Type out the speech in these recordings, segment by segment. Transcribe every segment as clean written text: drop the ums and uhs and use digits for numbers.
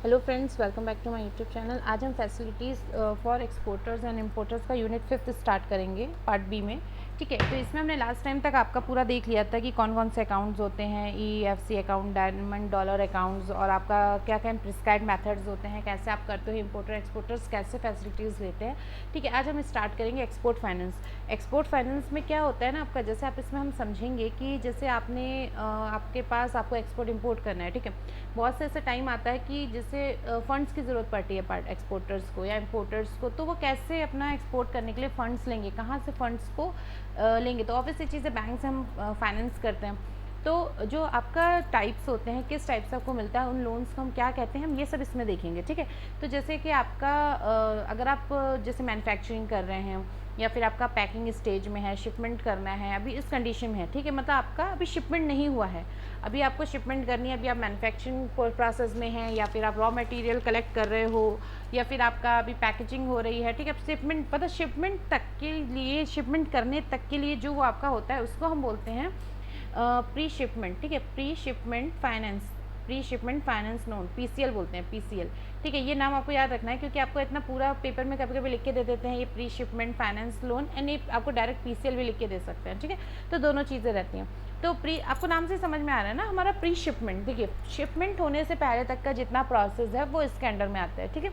Hello friends, welcome back to my YouTube channel. आज हम facilities for exporters and importers का unit 5 start करेंगे part B में। ठीक है, तो इसमें हमने लास्ट टाइम तक आपका पूरा देख लिया था कि कौन कौन से अकाउंट्स होते हैं, EFC account, diamond dollar accounts, और आपका क्या क्या प्रिस्क्राइब्ड मेथड्स होते हैं, कैसे आप करते हो, इंपोर्टर एक्सपोर्टर्स कैसे फैसिलिटीज़ लेते हैं। ठीक है, आज हम स्टार्ट करेंगे एक्सपोर्ट फाइनेंस। एक्सपोर्ट फाइनेंस में क्या होता है ना आपका, जैसे आप इसमें हम समझेंगे कि जैसे आपके पास आपको एक्सपोर्ट इंपोर्ट करना है। ठीक है, बहुत से ऐसा टाइम आता है कि जैसे फ़ंड्स की ज़रूरत पड़ती है पार्ट एक्सपोर्टर्स को या इंपोर्टर्स को, तो वो कैसे अपना एक्सपोर्ट करने के लिए फ़ंड्स लेंगे, कहाँ से फ़ंड्स को लेंगे। तो ऑब्वियसली चीज़ें बैंक से हम फाइनेंस करते हैं। तो जो आपका टाइप्स होते हैं, किस टाइप से आपको मिलता है, उन लोन्स को हम क्या कहते हैं, हम ये सब इसमें देखेंगे। ठीक है, तो जैसे कि आपका अगर आप जैसे मैन्युफैक्चरिंग कर रहे हैं या फिर आपका पैकिंग स्टेज में है, शिपमेंट करना है, अभी इस कंडीशन में है। ठीक है, मतलब आपका अभी शिपमेंट नहीं हुआ है, अभी आपको शिपमेंट करनी है, अभी आप मैन्युफैक्चरिंग प्रोसेस में हैं, या फिर आप रॉ मटेरियल कलेक्ट कर रहे हो, या फिर आपका अभी पैकेजिंग हो रही है। ठीक है, शिपमेंट मतलब शिपमेंट तक के लिए, शिपमेंट करने तक के लिए जो वो आपका होता है उसको हम बोलते हैं प्री शिपमेंट। ठीक है, pre shipment finance, pre shipment finance loan, PCL बोलते हैं, PCL। ठीक है, ये नाम आपको याद रखना है क्योंकि आपको इतना पूरा पेपर में कभी कभी लिख के दे देते हैं ये pre shipment finance loan, and ये आपको डायरेक्ट PCL भी लिख के दे सकते हैं। ठीक है, तो दोनों चीज़ें रहती हैं। तो प्री, आपको नाम से समझ में आ रहा है ना, हमारा प्री शिपमेंट, देखिए शिपमेंट होने से पहले तक का जितना प्रोसेस है वो इसके अंडर में आता है। ठीक है,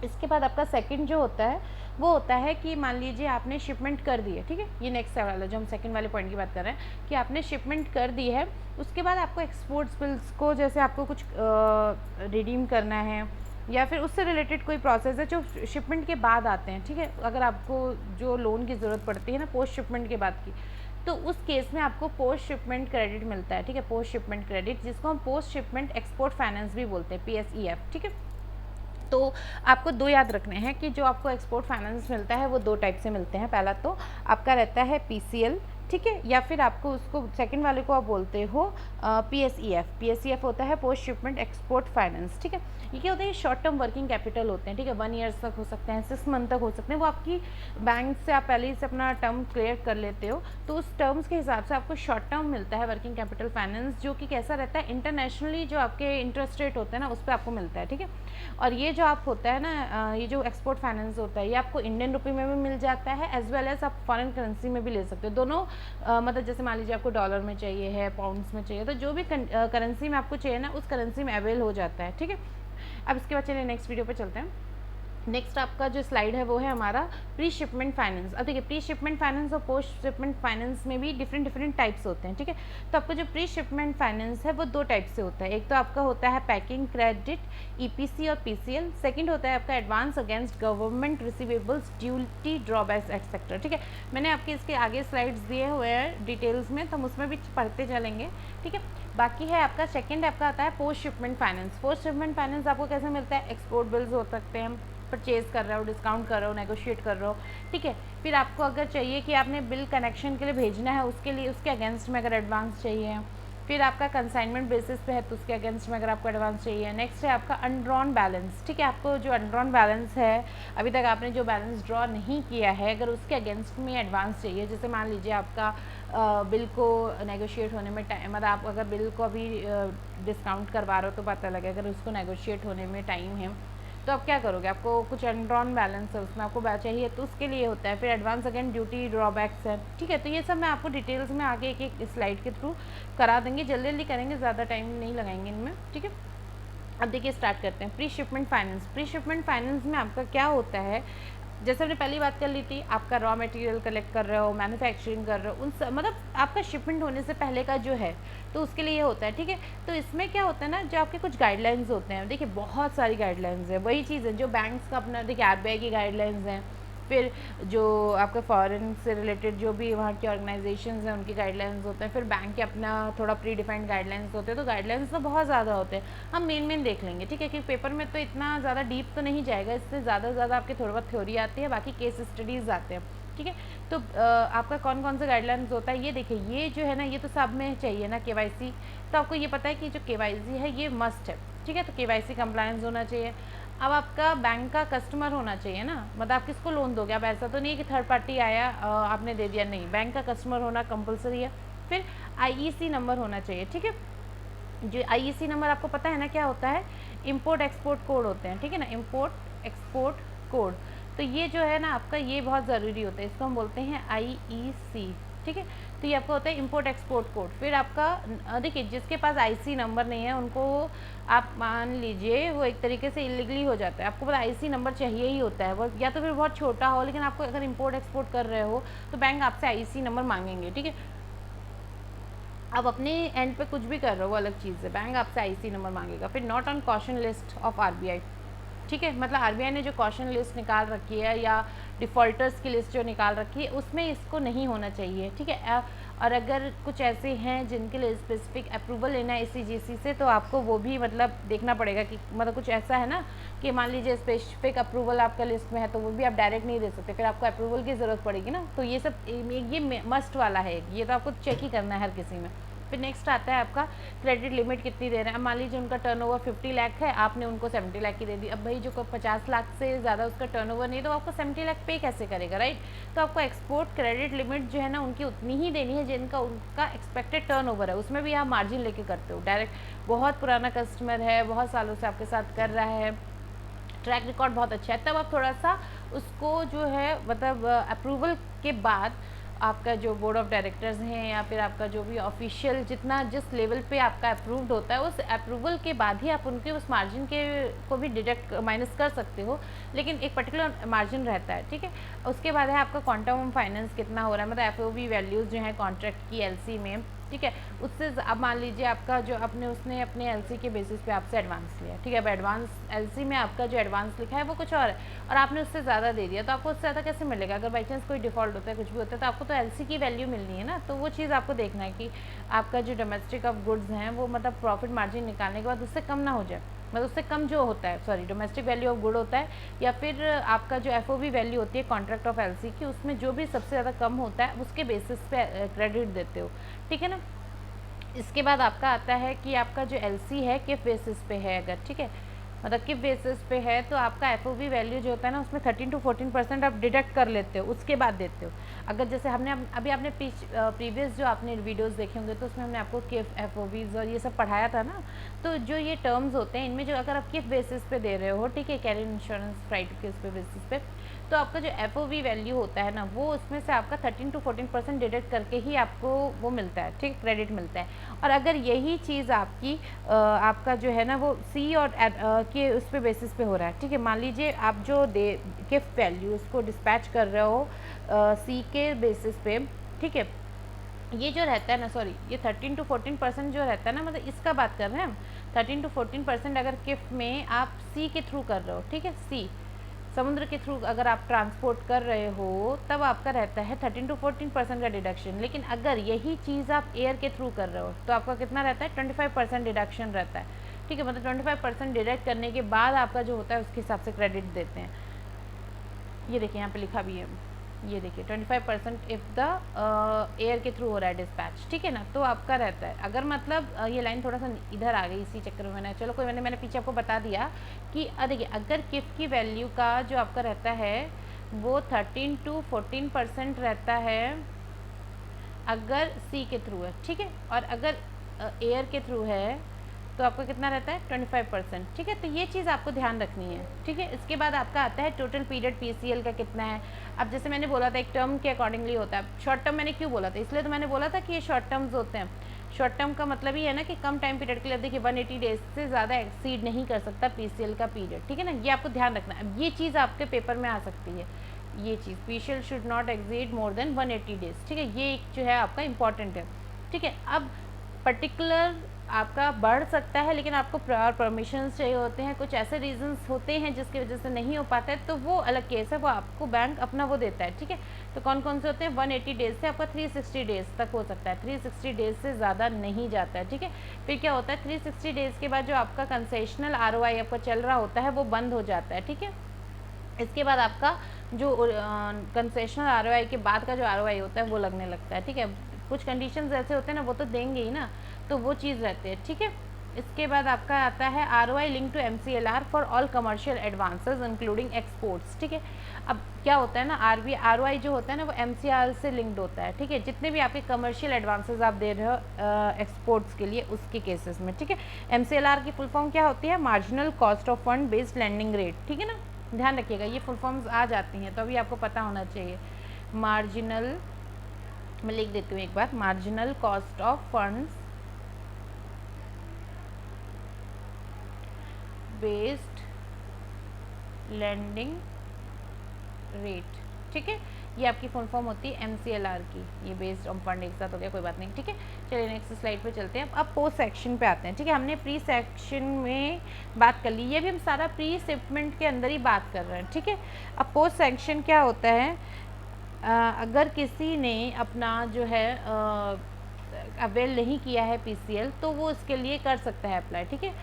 इसके बाद आपका सेकंड जो होता है वो होता है कि मान लीजिए आपने शिपमेंट कर दी है। ठीक है, ये नेक्स्ट वाला जो हम सेकंड वाले पॉइंट की बात कर रहे हैं कि आपने शिपमेंट कर दी है, उसके बाद आपको एक्सपोर्ट्स बिल्स को, जैसे आपको कुछ रिडीम करना है या फिर उससे रिलेटेड कोई प्रोसेस है जो शिपमेंट के बाद आते हैं। ठीक है, अगर आपको जो लोन की ज़रूरत पड़ती है ना पोस्ट शिपमेंट के बाद की, तो उस केस में आपको पोस्ट शिपमेंट क्रेडिट मिलता है। ठीक है, पोस्ट शिपमेंट क्रेडिट, जिसको हम पोस्ट शिपमेंट एक्सपोर्ट फाइनेंस भी बोलते हैं, PSEF। ठीक है, तो आपको दो याद रखने हैं कि जो आपको एक्सपोर्ट फाइनेंस मिलता है वो दो टाइप से मिलते हैं। पहला तो आपका रहता है PCL, ठीक है, या फिर आपको उसको सेकंड वाले को आप बोलते हो PSEF। PSEF होता है पोस्ट शिपमेंट एक्सपोर्ट फाइनेंस। ठीक है, ये क्या होता है, शॉर्ट टर्म वर्किंग कैपिटल होते हैं। ठीक है, 1 ईयर्स तक हो सकते हैं, 6 मंथ तक हो सकते हैं, वो आपकी बैंक से आप पहले ही से अपना टर्म क्लियर कर लेते हो, तो उस टर्म्स के हिसाब से आपको शॉर्ट टर्म मिलता है वर्किंग कैपिटल फाइनेंस, जो कि कैसा रहता है, इंटरनेशनली जो आपके इंटरेस्ट रेट होते हैं ना उस पर आपको मिलता है। ठीक है, और ये जो आप होता है ना ये जो एक्सपोर्ट फाइनेंस होता है, ये आपको इंडियन रुपये में भी मिल जाता है, एज वेल एज आप फॉरेन करेंसी में भी ले सकते हो। दोनों मतलब जैसे मान लीजिए आपको डॉलर में चाहिए है, पाउंड्स में चाहिए, तो जो भी करेंसी में आपको चाहिए ना उस करेंसी में अवेल हो जाता है। ठीक है, अब इसके बाद चलिए नेक्स्ट वीडियो पे चलते हैं। नेक्स्ट आपका जो स्लाइड है वो है हमारा प्री शिपमेंट फाइनेंस। अब देखिए, प्री शिपमेंट फाइनेंस और पोस्ट शिपमेंट फाइनेंस में भी डिफरेंट टाइप्स होते हैं। ठीक है, तो आपका जो प्री शिपमेंट फाइनेंस है वो दो टाइप से होता है। एक तो आपका होता है पैकिंग क्रेडिट, EPC और PCL। सेकंड होता है आपका advance against government receivables, duty drawbacks etcetera. ठीक है, मैंने आपके इसके आगे स्लाइड्स दिए हुए हैं डिटेल्स में, तो हम उसमें भी पढ़ते चलेंगे। ठीक है, बाकी है आपका सेकंड आपका आता है post shipment finance. Post shipment finance आपको कैसे मिलता है, एक्सपोर्ट बिल्स हो सकते हैं, परचेज कर रहे हो, डिस्काउंट कर रहे हो, नेगोशिएट कर रहे हो। ठीक है, फिर आपको अगर चाहिए कि आपने बिल कनेक्शन के लिए भेजना है, उसके लिए उसके अगेंस्ट में अगर एडवांस चाहिए, फिर आपका कंसाइनमेंट बेसिस पे है तो उसके अगेंस्ट में अगर आपको एडवांस चाहिए। नेक्स्ट है आपका अनड्रॉन बैलेंस। ठीक है, आपको जो अनड्रॉन बैलेंस है, अभी तक आपने जो बैलेंस ड्रॉ नहीं किया है, अगर उसके अगेंस्ट में एडवांस चाहिए, जैसे मान लीजिए आपका बिल को नेगोशिएट होने में टाइम, मतलब आप अगर बिल को अभी डिस्काउंट करवा रहे हो तो पता लगे, अगर उसको नेगोशिएट होने में टाइम है तो आप क्या करोगे, आपको कुछ अनड्रॉन बैलेंस है उसमें आपको चाहिए, तो उसके लिए होता है। फिर एडवांस अगेन ड्यूटी ड्रॉबैक्स है। ठीक है, तो ये सब मैं आपको डिटेल्स में आगे एक एक स्लाइड के थ्रू करा देंगे, जल्दी जल्दी करेंगे, ज़्यादा टाइम नहीं लगाएंगे इनमें। ठीक है, अब देखिए स्टार्ट करते हैं pre shipment finance. Pre shipment finance में आपका क्या होता है, जैसे हमने पहली बात कर ली थी, आपका रॉ मटेरियल कलेक्ट कर रहे हो, मैन्युफैक्चरिंग कर रहे हो, मतलब आपका शिपमेंट होने से पहले का जो है, तो उसके लिए ये होता है। ठीक है, तो इसमें क्या होता है ना, जो आपके कुछ गाइडलाइंस होते हैं, देखिए बहुत सारी गाइडलाइंस है, वही चीज़ है जो बैंक्स का अपना, देखिए RBI की गाइडलाइंस हैं, फिर जो आपका फॉरेन से रिलेटेड जो भी वहाँ की ऑर्गेनाइजेशंस हैं उनकी गाइडलाइंस होते हैं, फिर बैंक के अपना थोड़ा प्री डिफाइंड गाइडलाइंस होते हैं। तो गाइडलाइंस तो बहुत ज़्यादा होते हैं, हम मेन देख लेंगे। ठीक है, कि पेपर में तो इतना ज़्यादा डीप तो नहीं जाएगा, इससे ज़्यादा से ज़्यादा आपके थोड़ा बहुत थ्योरी आती है, बाकी केस स्टडीज़ आते हैं। ठीक है, तो आपका कौन कौन सा गाइडलाइंस होता है ये देखिए, ये जो है ना ये तो सब में चाहिए ना KYC, तो आपको ये पता है कि जो KYC है ये मस्ट है। ठीक है, तो KYC कंप्लायंस होना चाहिए। अब आपका बैंक का कस्टमर होना चाहिए ना, मतलब आप किसको लोन दोगे, अब ऐसा तो नहीं कि थर्ड पार्टी आया आपने दे दिया, नहीं, बैंक का कस्टमर होना कंपलसरी है। फिर IEC नंबर होना चाहिए। ठीक है, जो IEC नंबर आपको पता है ना क्या होता है, इम्पोर्ट एक्सपोर्ट कोड होते हैं, ठीक है ना, इम्पोर्ट एक्सपोर्ट कोड। तो ये जो है ना आपका, ये बहुत ज़रूरी होता है, इसको हम बोलते हैं IEC, ठीक है। तो ये आपका होता है इम्पोर्ट एक्सपोर्ट कोड। फिर आपका देखिए, जिसके पास IC नंबर नहीं है उनको आप मान लीजिए वो एक तरीके से इलीगली हो जाता है। आपको पता IC नंबर चाहिए ही होता है, वो या तो फिर बहुत छोटा हो, लेकिन आपको अगर इम्पोर्ट एक्सपोर्ट कर रहे हो तो बैंक आपसे IC नंबर मांगेंगे, ठीक है। आप अपने एंड पे कुछ भी कर रहे हो वो अलग चीज़ है, बैंक आपसे IC नंबर मांगेगा। फिर not on caution list of RBI, ठीक है, मतलब RBI ने जो कॉशन लिस्ट निकाल रखी है या डिफ़ॉल्टर्स की लिस्ट जो निकाल रखी है उसमें इसको नहीं होना चाहिए, ठीक है। और अगर कुछ ऐसे हैं जिनके लिए स्पेसिफिक अप्रूवल लेना है ICGC से, तो आपको वो भी मतलब देखना पड़ेगा कि मतलब कुछ ऐसा है ना कि मान लीजिए स्पेसिफिक अप्रूवल आपका लिस्ट में है तो वो भी आप डायरेक्ट नहीं दे सकते, फिर आपको अप्रूवल की ज़रूरत पड़ेगी ना। तो ये सब ये मस्ट वाला है, ये तो आपको चेक ही करना है हर किसी में। फिर नेक्स्ट आता है आपका क्रेडिट लिमिट कितनी दे रहे हैं। अब मान लीजिए उनका टर्नओवर 50 लाख है, आपने उनको 70 लाख की दे दी। अब भाई जो 50 लाख से ज़्यादा उसका टर्नओवर नहीं है तो आपको 70 लाख पे कैसे करेगा, राइट। तो आपको एक्सपोर्ट क्रेडिट लिमिट जो है ना उनकी उतनी ही देनी है जिनका उनका एक्सपेक्टेड टर्नओवर है, उसमें भी आप मार्जिन लेके करते हो डायरेक्ट। बहुत पुराना कस्टमर है, बहुत सालों से आपके साथ कर रहा है, ट्रैक रिकॉर्ड बहुत अच्छा है, तब आप थोड़ा सा उसको जो है मतलब अप्रूवल के बाद आपका जो बोर्ड ऑफ डायरेक्टर्स हैं या फिर आपका जो भी ऑफिशियल जितना जिस लेवल पे आपका अप्रूव्ड होता है उस अप्रूवल के बाद ही आप उनके उस मार्जिन के को भी डिडक्ट माइनस कर सकते हो, लेकिन एक पर्टिकुलर मार्जिन रहता है, ठीक है। उसके बाद है आपका क्वांटम फाइनेंस कितना हो रहा है, मतलब FOB वैल्यूज़ जो है कॉन्ट्रैक्ट की LC में, ठीक है। उससे अब मान लीजिए आपका जो उसने अपने LC के बेसिस पे आपसे एडवांस लिया, ठीक है। अब एडवांस LC में आपका जो एडवांस लिखा है वो कुछ और है और आपने उससे ज़्यादा दे दिया, तो आपको उससे ज़्यादा कैसे मिलेगा। अगर बाई चांस कोई डिफ़ॉल्ट होता है, कुछ भी होता है, तो आपको तो LC की वैल्यू मिलनी है ना। तो वो चीज़ आपको देखना है कि आपका जो डोमेस्टिक ऑफ गुड्स हैं वो मतलब प्रॉफिट मार्जिन निकालने के बाद उससे कम ना हो जाए, मतलब उससे कम जो होता है, sorry, domestic value of good होता है या फिर आपका जो FOB वैल्यू होती है कॉन्ट्रैक्ट ऑफ LC की, उसमें जो भी सबसे ज़्यादा कम होता है उसके बेसिस पे क्रेडिट देते हो, ठीक है ना। इसके बाद आपका आता है कि आपका जो LC है किस बेसिस पे है, अगर ठीक है, मतलब किस बेसिस पे है, तो आपका FOB वैल्यू जो होता है ना उसमें 13 to 14% आप डिडक्ट कर लेते हो, उसके बाद देते हो। अगर जैसे हमने अभी आपने प्रीवियस जो आपने वीडियोस देखे होंगे तो उसमें हमने आपको किफ FOBs और ये सब पढ़ाया था ना। तो जो ये टर्म्स होते हैं इनमें जो अगर आप किस बेसिस पे दे रहे हो, ठीक है, कैरियर इंश्योरेंस राइट किस पे बेसिस पे, तो आपका जो FOB वैल्यू होता है ना वो उसमें से आपका 13 to 14% डिडक्ट करके ही आपको वो मिलता है, ठीक, क्रेडिट मिलता है। और अगर यही चीज़ आपकी आपका जो है ना वो C और के उस पे बेसिस पे हो रहा है, ठीक है। मान लीजिए आप जो गिफ्ट वैल्यू उसको डिस्पैच कर रहे हो C के बेसिस पे, ठीक है। ये जो रहता है ना, सॉरी, ये 13 to 14% जो रहता है ना, मतलब इसका बात कर रहे हैं हम। 13 to 14% अगर गिफ्ट में आप C के थ्रू कर रहे हो, ठीक है, C समुद्र के थ्रू अगर आप ट्रांसपोर्ट कर रहे हो तब आपका रहता है 13 to 14% का डिडक्शन। लेकिन अगर यही चीज़ आप एयर के थ्रू कर रहे हो तो आपका कितना रहता है, 25% डिडक्शन रहता है, ठीक है। मतलब 25% डिडक्ट करने के बाद आपका जो होता है उसके हिसाब से क्रेडिट देते हैं। ये देखिए यहाँ पे लिखा भी है, ये देखिए 25% इफ़ द एयर के थ्रू हो रहा है डिस्पैच, ठीक है ना। तो आपका रहता है, अगर मतलब ये लाइन थोड़ा सा इधर आ गई इसी चक्कर में मैंने, चलो कोई मैंने पीछे आपको बता दिया कि देखिए अगर किफ की वैल्यू का जो आपका रहता है वो 13 to 14% रहता है अगर सी के थ्रू है, ठीक है। और अगर एयर के थ्रू है तो आपका कितना रहता है, 25%, ठीक है। तो ये चीज़ आपको ध्यान रखनी है, ठीक है। इसके बाद आपका आता है टोटल पीरियड PCL का कितना है। अब जैसे मैंने बोला था एक टर्म के अकॉर्डिंगली होता है। शॉर्ट टर्म मैंने क्यों बोला था, इसलिए तो मैंने बोला था कि ये शॉर्ट टर्म्स होते हैं। शॉर्ट टर्म का मतलब ही है ना कि कम टाइम पीरियड के लिए, देखिए 180 डेज से ज़्यादा एक्सीड नहीं कर सकता PCL का पीरियड, ठीक है ना। ये आपको ध्यान रखना है। अब ये चीज़ आपके पेपर में आ सकती है, ये चीज़ PCL should not exceed more than 180 days, ठीक है। ये एक जो है आपका इंपॉर्टेंट है, ठीक है। अब पर्टिकुलर आपका बढ़ सकता है लेकिन आपको प्रायर परमिशंस चाहिए होते हैं, कुछ ऐसे रीजंस होते हैं जिसकी वजह से नहीं हो पाता है, तो वो अलग केस है, वो आपको बैंक अपना वो देता है, ठीक है। तो कौन कौन से होते हैं, 180 डेज से आपका 360 डेज तक हो सकता है, 360 डेज से ज़्यादा नहीं जाता है, ठीक है। फिर क्या होता है, 360 डेज के बाद जो आपका कंसेशनल ROI आपका चल रहा होता है वो बंद हो जाता है, ठीक है। इसके बाद आपका जो कंसेशनल ROI के बाद का जो ROI होता है वो लगने लगता है, ठीक है। कुछ कंडीशंस ऐसे होते हैं ना, वो तो देंगे ही ना, तो वो चीज़ रहती है, ठीक है। इसके बाद आपका आता है ROI link to MCLR for all commercial advances including exports, ठीक है। अब क्या होता है ना, ROI जो होता है ना वो MCLR से लिंक्ड होता है, ठीक है। जितने भी आपके कमर्शियल एडवांसेस आप दे रहे हो एक्सपोर्ट्स के लिए उसके केसेस में, ठीक है। MCLR की फुल फॉर्म क्या होती है, marginal cost of fund based lending rate, ठीक है ना, ध्यान रखिएगा ये फुल फॉर्म्स आ जाती हैं तो अभी आपको पता होना चाहिए। मार्जिनल, मैं लिख देती हूँ एक बार, marginal cost of funds based lending rate, ठीक है। ये आपकी फुल फॉर्म होती है MCLR की, ये बेस्ड ऑन फंड एक साथ हो गया, कोई बात नहीं, ठीक है। चलिए नेक्स्ट स्लाइड पे चलते हैं। अब पोस्ट सेक्शन पे आते हैं, ठीक है। हमने प्री सेक्शन में बात कर ली, ये भी हम सारा प्री शिपमेंट के अंदर ही बात कर रहे हैं, ठीक है। अब पोस्ट सेक्शन क्या होता है, अगर किसी ने अपना जो है अवेल नहीं किया है PCL तो वो इसके लिए कर सकता है अप्लाई, ठीक है,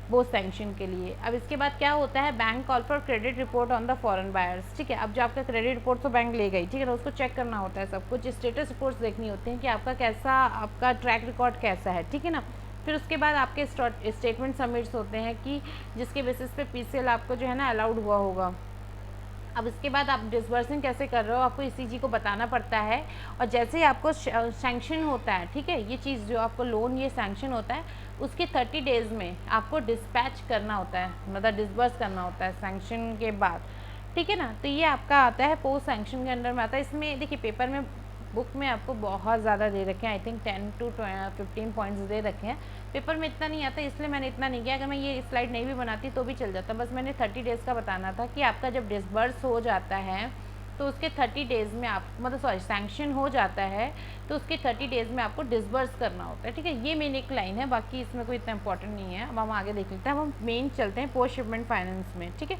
पोस्ट सैंक्शन के लिए। अब इसके बाद क्या होता है, bank call for credit report on the foreign buyers, ठीक है। अब जो आपका क्रेडिट रिपोर्ट तो बैंक ले गई, ठीक है ना, उसको चेक करना होता है, सब कुछ स्टेटस रिपोर्ट्स देखनी होती हैं कि आपका कैसा, आपका ट्रैक रिकॉर्ड कैसा है, ठीक है ना। फिर उसके बाद आपके स्टेटमेंट सबमिट्स होते हैं कि जिसके बेसिस पे PCL आपको जो है ना अलाउड हुआ होगा। अब इसके बाद आप डिसबर्सिंग कैसे कर रहे हो आपको ECG को बताना पड़ता है, और जैसे ही आपको सैंक्शन होता है, ठीक है, ये चीज़ जो आपको लोन ये सैंक्शन होता है उसके 30 डेज़ में आपको डिस्पैच करना होता है, मतलब डिसबर्स करना होता है सैंक्शन के बाद, ठीक है ना। तो ये आपका आता है पोस्ट सैंक्शन के अंडर में आता है। इसमें देखिए पेपर में, बुक में आपको बहुत ज़्यादा दे रखे हैं, आई थिंक 10 to 15 पॉइंट्स दे रखे हैं। पेपर में इतना नहीं आता इसलिए मैंने इतना नहीं किया, अगर मैं ये स्लाइड नहीं भी बनाती तो भी चल जाता, बस मैंने 30 डेज़ का बताना था कि आपका जब डिसबर्स हो जाता है तो उसके 30 डेज़ में आप, मतलब सॉरी सैंक्शन हो जाता है तो उसके 30 डेज़ में आपको डिसबर्स करना होता है, ठीक है। ये मेन एक लाइन है, बाकी इसमें कोई इतना इंपॉर्टेंट नहीं है। अब हम आगे देख लेते हैं, अब हम मेन चलते हैं पोस्ट शिपमेंट फाइनेंस में, ठीक है।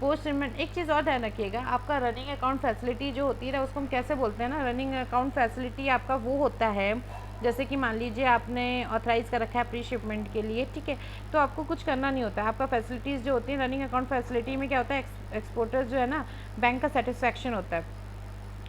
पोस्ट शिपमेंट, एक चीज़ और ध्यान रखिएगा, आपका रनिंग अकाउंट फैसिलिटी जो होती है उसको हम कैसे बोलते हैं ना, रनिंग अकाउंट फैसिलिटी आपका वो होता है, जैसे कि मान लीजिए आपने ऑथराइज़ कर रखा है प्री शिपमेंट के लिए, ठीक है, तो आपको कुछ करना नहीं होता है। आपका फैसिलिटीज़ जो होती है रनिंग अकाउंट फैसिलिटी में क्या होता है, एक्सपोर्टर्स जो है ना बैंक का सेटिस्फैक्शन होता है।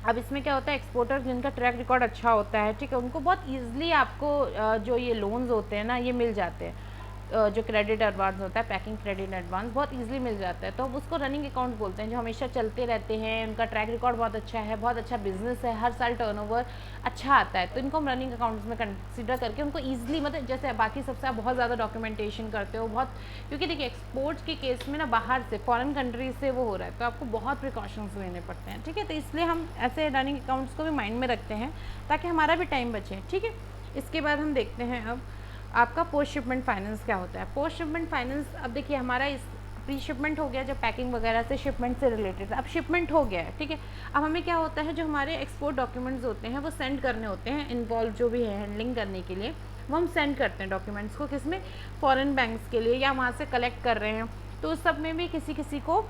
अब इसमें क्या होता है, एक्सपोर्टर जिनका ट्रैक रिकॉर्ड अच्छा होता है, ठीक है, उनको बहुत ईजिली आपको जो ये लोन्स होते हैं ना ये मिल जाते हैं, जो क्रेडिट एडवांस होता है, पैकिंग क्रेडिट एडवांस बहुत इजीली मिल जाता है, तो अब उसको रनिंग अकाउंट बोलते हैं, जो हमेशा चलते रहते हैं, उनका ट्रैक रिकॉर्ड बहुत अच्छा है, बहुत अच्छा बिजनेस है, हर साल टर्नओवर अच्छा आता है, तो इनको हम रनिंग अकाउंट्स में कंसिडर करके उनको ईजिली, मतलब जैसे बाकी सबसे आप बहुत ज़्यादा डॉक्यूमेंटेशन करते हो बहुत, क्योंकि देखिए एक्सपोर्ट्स के केस में ना बाहर से फॉरेन कंट्रीज से वो हो रहा है तो आपको बहुत प्रिकॉशंस लेने पड़ते हैं, ठीक है, तो इसलिए हम ऐसे रनिंग अकाउंट्स को भी माइंड में रखते हैं ताकि हमारा भी टाइम बचे, ठीक है। इसके बाद हम देखते हैं अब आपका पोस्ट शिपमेंट फाइनेंस क्या होता है। पोस्ट शिपमेंट फाइनेंस, अब देखिए हमारा इस प्री शिपमेंट हो गया जब पैकिंग वगैरह से शिपमेंट से रिलेटेड, अब शिपमेंट हो गया है, ठीक है। अब हमें क्या होता है, जो हमारे एक्सपोर्ट डॉक्यूमेंट्स होते हैं वो सेंड करने होते हैं, इन्वॉल्व जो भी है हैंडलिंग करने के लिए वो हम सेंड करते हैं डॉक्यूमेंट्स को, किसमें, फॉरेन बैंक्स के लिए, या वहाँ से कलेक्ट कर रहे हैं तो उस सब में भी किसी किसी को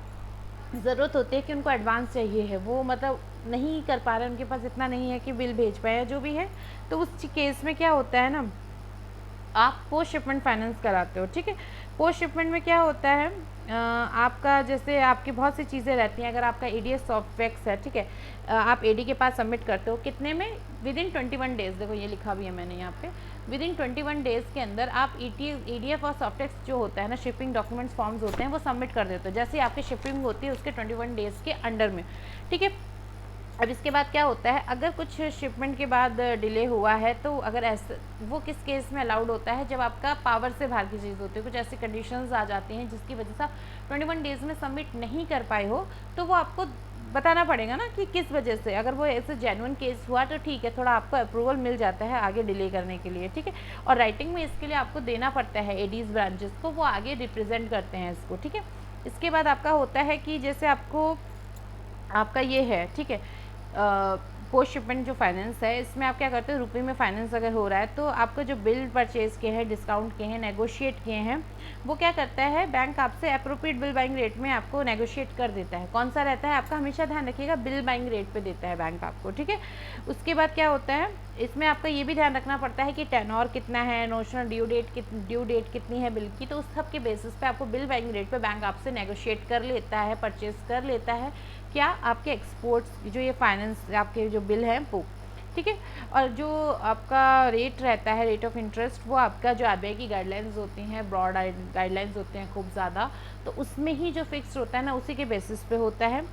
ज़रूरत होती है कि उनको एडवांस चाहिए है, वो मतलब नहीं कर पा रहे हैं, उनके पास इतना नहीं है कि बिल भेज पाए या जो भी है, तो उस केस में क्या होता है ना, आप पोस्ट शिपमेंट फाइनेंस कराते हो, ठीक है। पोस्ट शिपमेंट में क्या होता है, आपका जैसे आपकी बहुत सी चीज़ें रहती हैं, अगर आपका ADS सॉफ्टवेक्स है, ठीक है, आप AD के पास सबमिट करते हो कितने में, विद इन 21 डेज़, देखो ये लिखा भी है मैंने यहाँ पे, विद इन 21 डेज़ के अंदर आप EDF और सॉफ्टवेक्स जो होता है ना, शिपिंग डॉक्यूमेंट्स फॉर्म्स होते हैं वो सबमिट कर देते हो, जैसे ही आपकी शिपिंग होती है उसके 21 डेज़ के अंडर में, ठीक है। अब इसके बाद क्या होता है, अगर कुछ शिपमेंट के बाद डिले हुआ है तो अगर ऐसा, वो किस केस में अलाउड होता है, जब आपका पावर से बाहर की चीज़ होती है, कुछ ऐसी कंडीशंस आ जाती हैं जिसकी वजह से आप 21 डेज़ में सबमिट नहीं कर पाए हो, तो वो आपको बताना पड़ेगा ना कि किस वजह से, अगर वो ऐसे जेन्युइन केस हुआ तो ठीक है, थोड़ा आपको अप्रूवल मिल जाता है आगे डिले करने के लिए, ठीक है। और राइटिंग में इसके लिए आपको देना पड़ता है ADs ब्रांचेस को, वो आगे रिप्रेजेंट करते हैं इसको, ठीक है। इसके बाद आपका होता है कि जैसे आपको, आपका ये है, ठीक है, पोस्ट शिपमेंट जो फाइनेंस है इसमें आप क्या करते हो, रुपये में फाइनेंस अगर हो रहा है तो आपको जो बिल परचेज़ किए हैं, डिस्काउंट किए हैं, नेगोशिएट किए हैं, वो क्या करता है, बैंक आपसे अप्रोप्रिएट बिल बाइंग रेट में आपको नेगोशिएट कर देता है। कौन सा रहता है आपका, हमेशा ध्यान रखिएगा, बिल बाइंग रेट पे देता है बैंक आपको, ठीक है। उसके बाद क्या होता है, इसमें आपका ये भी ध्यान रखना पड़ता है कि टेनोर कितना है, नोशनल ड्यू डेट कितनी है बिल की, तो उस सब के बेसिस पे आपको बिल बाइंग रेट पे बैंक आपसे नेगोशिएट कर लेता है, परचेज कर लेता है, क्या, आपके एक्सपोर्ट्स जो ये फाइनेंस आपके जो बिल हैं वो, ठीक है। और जो आपका रेट रहता है, रेट ऑफ इंटरेस्ट, वो आपका जो आरबीआई की गाइडलाइंस होती हैं, ब्रॉड गाइडलाइंस होते हैं खूब ज़्यादा, तो उसमें ही जो फिक्स होता है ना, उसी के बेसिस पे होता है।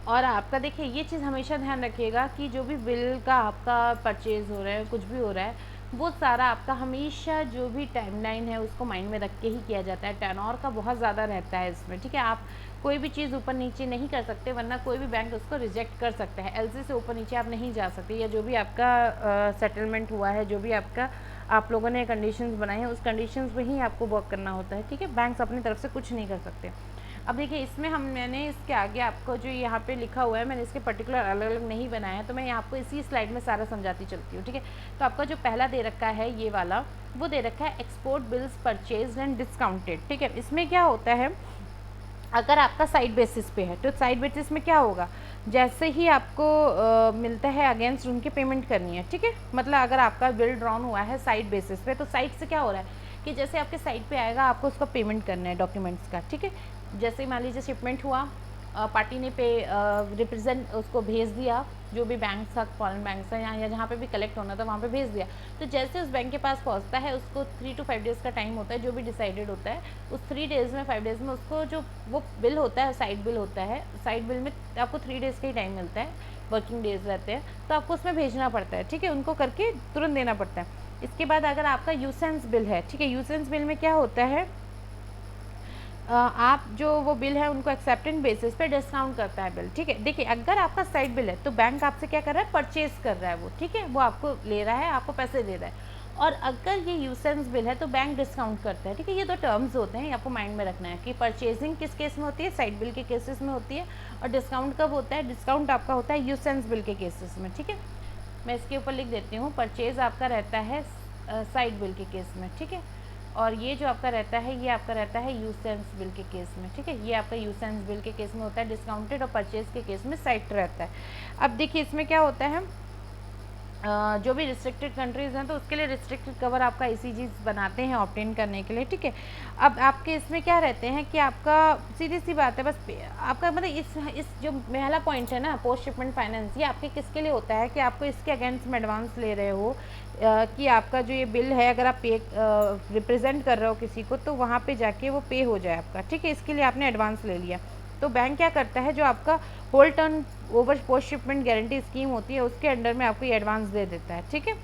और आपका देखिए ये चीज़ हमेशा ध्यान रखिएगा कि जो भी बिल का आपका परचेज़ हो रहा है, कुछ भी हो रहा है, वो सारा आपका हमेशा जो भी टाइमलाइन है उसको माइंड में रख के ही किया जाता है। टेन्योर का बहुत ज़्यादा रहता है इसमें, ठीक है। आप कोई भी चीज़ ऊपर नीचे नहीं कर सकते, वरना कोई भी बैंक उसको रिजेक्ट कर सकता है। एलसी से ऊपर नीचे आप नहीं जा सकते, या जो भी आपका सेटलमेंट हुआ है, जो भी आपका आप लोगों ने कंडीशंस बनाए हैं, उस कंडीशंस में ही आपको वर्क करना होता है, ठीक है। बैंक्स अपनी तरफ से कुछ नहीं कर सकते। अब देखिए इसमें मैंने इसके आगे आपको जो यहाँ पे लिखा हुआ है, मैंने इसके पर्टिकुलर अलग अलग नहीं बनाया है, तो मैं आपको इसी स्लाइड में सारा समझाती चलती हूँ, ठीक है। तो आपका जो पहला दे रखा है ये वाला, वो दे रखा है export bills purchase and discounted, ठीक है। इसमें क्या होता है, अगर आपका साइड बेसिस पे है तो साइड बेसिस में क्या होगा, जैसे ही आपको मिलता है अगेंस्ट उनकी पेमेंट करनी है, ठीक है। मतलब अगर आपका बिल ड्रॉन हुआ है साइड बेसिस पे, तो साइड से क्या हो रहा है कि जैसे आपके साइड पे आएगा, आपको उसका पेमेंट करना है डॉक्यूमेंट्स का, ठीक है। जैसे मान लीजिए शिपमेंट हुआ, पार्टी ने पे रिप्रेजेंट उसको भेज दिया, जो भी बैंक था, फॉरेन बैंक था, या जहाँ पे भी कलेक्ट होना था वहाँ पे भेज दिया। तो जैसे उस बैंक के पास पहुँचता है, उसको 3 to 5 डेज़ का टाइम होता है, जो भी डिसाइडेड होता है, उस 3 डेज़ में 5 डेज़ में उसको जो वो बिल होता है, साइड बिल होता है, साइड बिल में आपको 3 डेज़ का ही टाइम मिलता है, वर्किंग डेज रहते हैं, तो आपको उसमें भेजना पड़ता है, ठीक है। उनको करके तुरंत देना पड़ता है। इसके बाद अगर आपका यूसेंस बिल है, ठीक है, यूसेंस बिल में क्या होता है, आप जो वो बिल है उनको एक्सेप्टेंस बेसिस पे डिस्काउंट करता है बिल, ठीक है। देखिए अगर आपका साइड बिल है तो बैंक आपसे क्या कर रहा है, परचेज कर रहा है वो, ठीक है, वो आपको ले रहा है, आपको पैसे दे रहा है। और अगर ये यूसेंस बिल है तो बैंक डिस्काउंट करता है, ठीक है। ये दो टर्म्स होते हैं, आपको माइंड में रखना है कि परचेजिंग किस केस में होती है, साइड बिल के केसेस में होती है, और डिस्काउंट कब होता है, डिस्काउंट आपका होता है यूसेंस बिल के केसेस में, ठीक है। मैं इसके ऊपर लिख देती हूँ, परचेज आपका रहता है साइड बिल के केस में, ठीक है। और ये जो आपका रहता है, ये आपका रहता है यूसेंस बिल के केस में, ठीक है। ये आपका यूसेंस बिल के केस में होता है डिस्काउंटेड, और परचेज के केस में साइड रहता है। अब देखिए इसमें क्या होता है, जो भी रिस्ट्रिक्टेड कंट्रीज़ हैं तो उसके लिए रिस्ट्रिक्टेड कवर आपका ICGs बनाते हैं ऑब्टेन करने के लिए, ठीक है। अब आपके इसमें क्या रहते हैं कि आपका सीधी सी बात है, बस आपका मतलब इस जो पहला पॉइंट है ना, पोस्ट शिपमेंट फाइनेंस, ये आपके किसके लिए होता है कि आपको इसके अगेंस्ट में एडवांस ले रहे हो, कि आपका जो ये बिल है अगर आप पे रिप्रेजेंट कर रहे हो किसी को, तो वहाँ पे जाके वो पे हो जाए आपका, ठीक है। इसके लिए आपने एडवांस ले लिया, तो बैंक क्या करता है, जो आपका whole turnover post shipment guarantee scheme होती है उसके अंडर में आपको ये एडवांस दे देता है, ठीक है।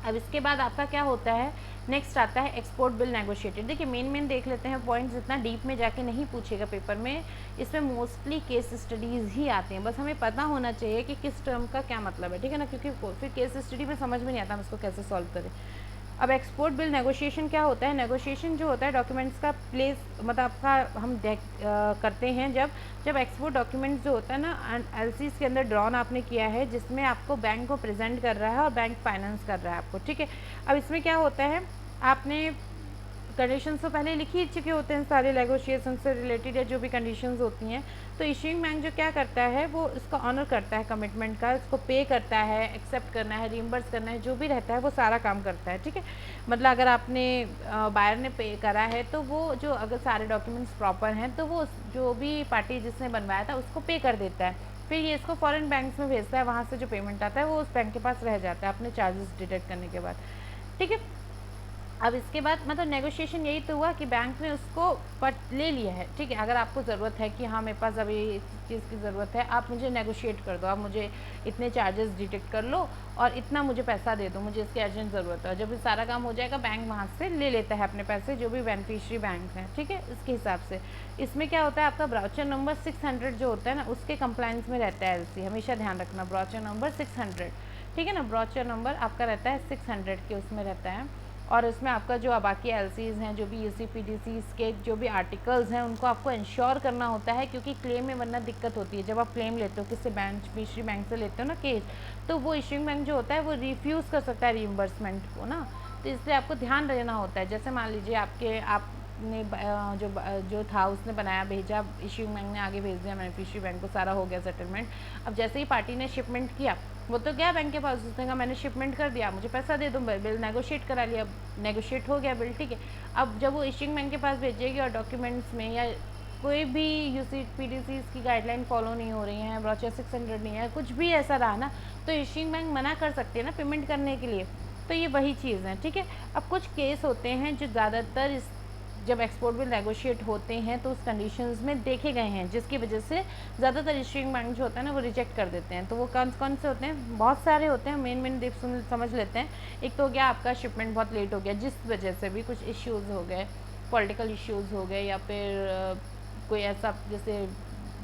अब इसके बाद आपका क्या होता है, नेक्स्ट आता है एक्सपोर्ट बिल नेगोशिएटेड। देखिए मेन देख लेते हैं पॉइंट्स, इतना डीप में जाके नहीं पूछेगा पेपर में, इसमें मोस्टली केस स्टडीज़ ही आते हैं, बस हमें पता होना चाहिए कि किस टर्म का क्या मतलब है, ठीक है ना, क्योंकि फिर केस स्टडी में समझ में नहीं आता हम इसको कैसे सॉल्व करें। अब एक्सपोर्ट बिल नेगोशिएशन क्या होता है, नेगोशिएशन जो होता है डॉक्यूमेंट्स का प्लेस, मतलब आपका हम करते हैं जब एक्सपोर्ट डॉक्यूमेंट्स जो होता है ना LCs के अंदर ड्रॉन आपने किया है, जिसमें आपको बैंक को प्रेजेंट कर रहा है और बैंक फाइनेंस कर रहा है आपको, ठीक है। अब इसमें क्या होता है, आपने कंडीशंस तो पहले लिख ही चुके होते हैं सारे नेगोशिएशन से रिलेटेड, या जो भी कंडीशंस होती हैं, तो इशूइंग बैंक जो क्या करता है वो इसका ऑनर करता है कमिटमेंट का, इसको पे करता है, एक्सेप्ट करना है, रीइंबर्स करना है, जो भी रहता है वो सारा काम करता है, ठीक है। मतलब अगर आपने बायर ने पे करा है तो वो जो अगर सारे डॉक्यूमेंट्स प्रॉपर हैं तो वो जो भी पार्टी जिसने बनवाया था उसको पे कर देता है, फिर ये इसको फॉरेन बैंक्स में भेजता है, वहाँ से जो पेमेंट आता है वो उस बैंक के पास रह जाता है अपने चार्जेस डिडक्ट करने के बाद, ठीक है। अब इसके बाद मतलब नेगोशिएशन यही तो हुआ कि बैंक ने उसको पट ले लिया है, ठीक है। अगर आपको ज़रूरत है कि हाँ मेरे पास अभी इस चीज़ की ज़रूरत है, आप मुझे नेगोशिएट कर दो, आप मुझे इतने चार्जेस डिटेक्ट कर लो और इतना मुझे पैसा दे दो, मुझे इसकी अर्जेंट ज़रूरत है। जब ये सारा काम हो जाएगा बैंक वहाँ से ले लेता है अपने पैसे, जो भी बेनिफिशियरी बैंक हैं, ठीक है, इसके हिसाब से। इसमें क्या होता है, आपका ब्राउचर नंबर 600 जो होता है ना उसके कंप्लाइंस में रहता है LC, हमेशा ध्यान रखना, ब्राउचर नंबर 600, ठीक है ना, ब्राउचर नंबर आपका रहता है 600 के उसमें रहता है। और इसमें आपका जो बाकी LCs हैं, जो भी UCPDCs के जो भी आर्टिकल्स हैं, उनको आपको इंश्योर करना होता है, क्योंकि क्लेम में वरना दिक्कत होती है। जब आप क्लेम लेते हो किसी बेनिफिशियरी बैंक से लेते हो ना केस, तो वो इशूइंग बैंक जो होता है वो रिफ्यूज़ कर सकता है रीइंबर्समेंट को ना, तो इसलिए आपको ध्यान देना होता है। जैसे मान लीजिए आपने जो था उसने बनाया भेजा, इशूइंग बैंक ने आगे भेज दिया बेनिफिशियरी बैंक को, सारा हो गया सेटलमेंट। अब जैसे ही पार्टी ने शिपमेंट किया, वो तो गया बैंक के पास, उसने कहा मैंने शिपमेंट कर दिया, मुझे पैसा दे दो, बिल नेगोशिएट करा लिया, नेगोशिएट हो गया बिल, ठीक है। अब जब वो इशूइंग बैंक के पास भेजेगी और डॉक्यूमेंट्स में या कोई भी UCPDC की गाइडलाइन फॉलो नहीं हो रही है, ब्रोचर 600 नहीं है, कुछ भी ऐसा रहा ना, तो इशूइंग बैंक मना कर सकती है ना पेमेंट करने के लिए। तो ये वही चीज़ है, ठीक है। अब कुछ केस होते हैं जो ज़्यादातर इस जब एक्सपोर्ट बिल नेगोशिएट होते हैं तो उस कंडीशंस में देखे गए हैं, जिसकी वजह से ज़्यादातर इशूइंग बैंक जो होता है ना वो रिजेक्ट कर देते हैं। तो वो कौन कौन से होते हैं, बहुत सारे होते हैं, मेन समझ लेते हैं। एक तो हो गया आपका शिपमेंट बहुत लेट हो गया, जिस वजह से भी कुछ इश्यूज़ हो गए, पॉलिटिकल इश्यूज़ हो गए, या फिर कोई ऐसा जैसे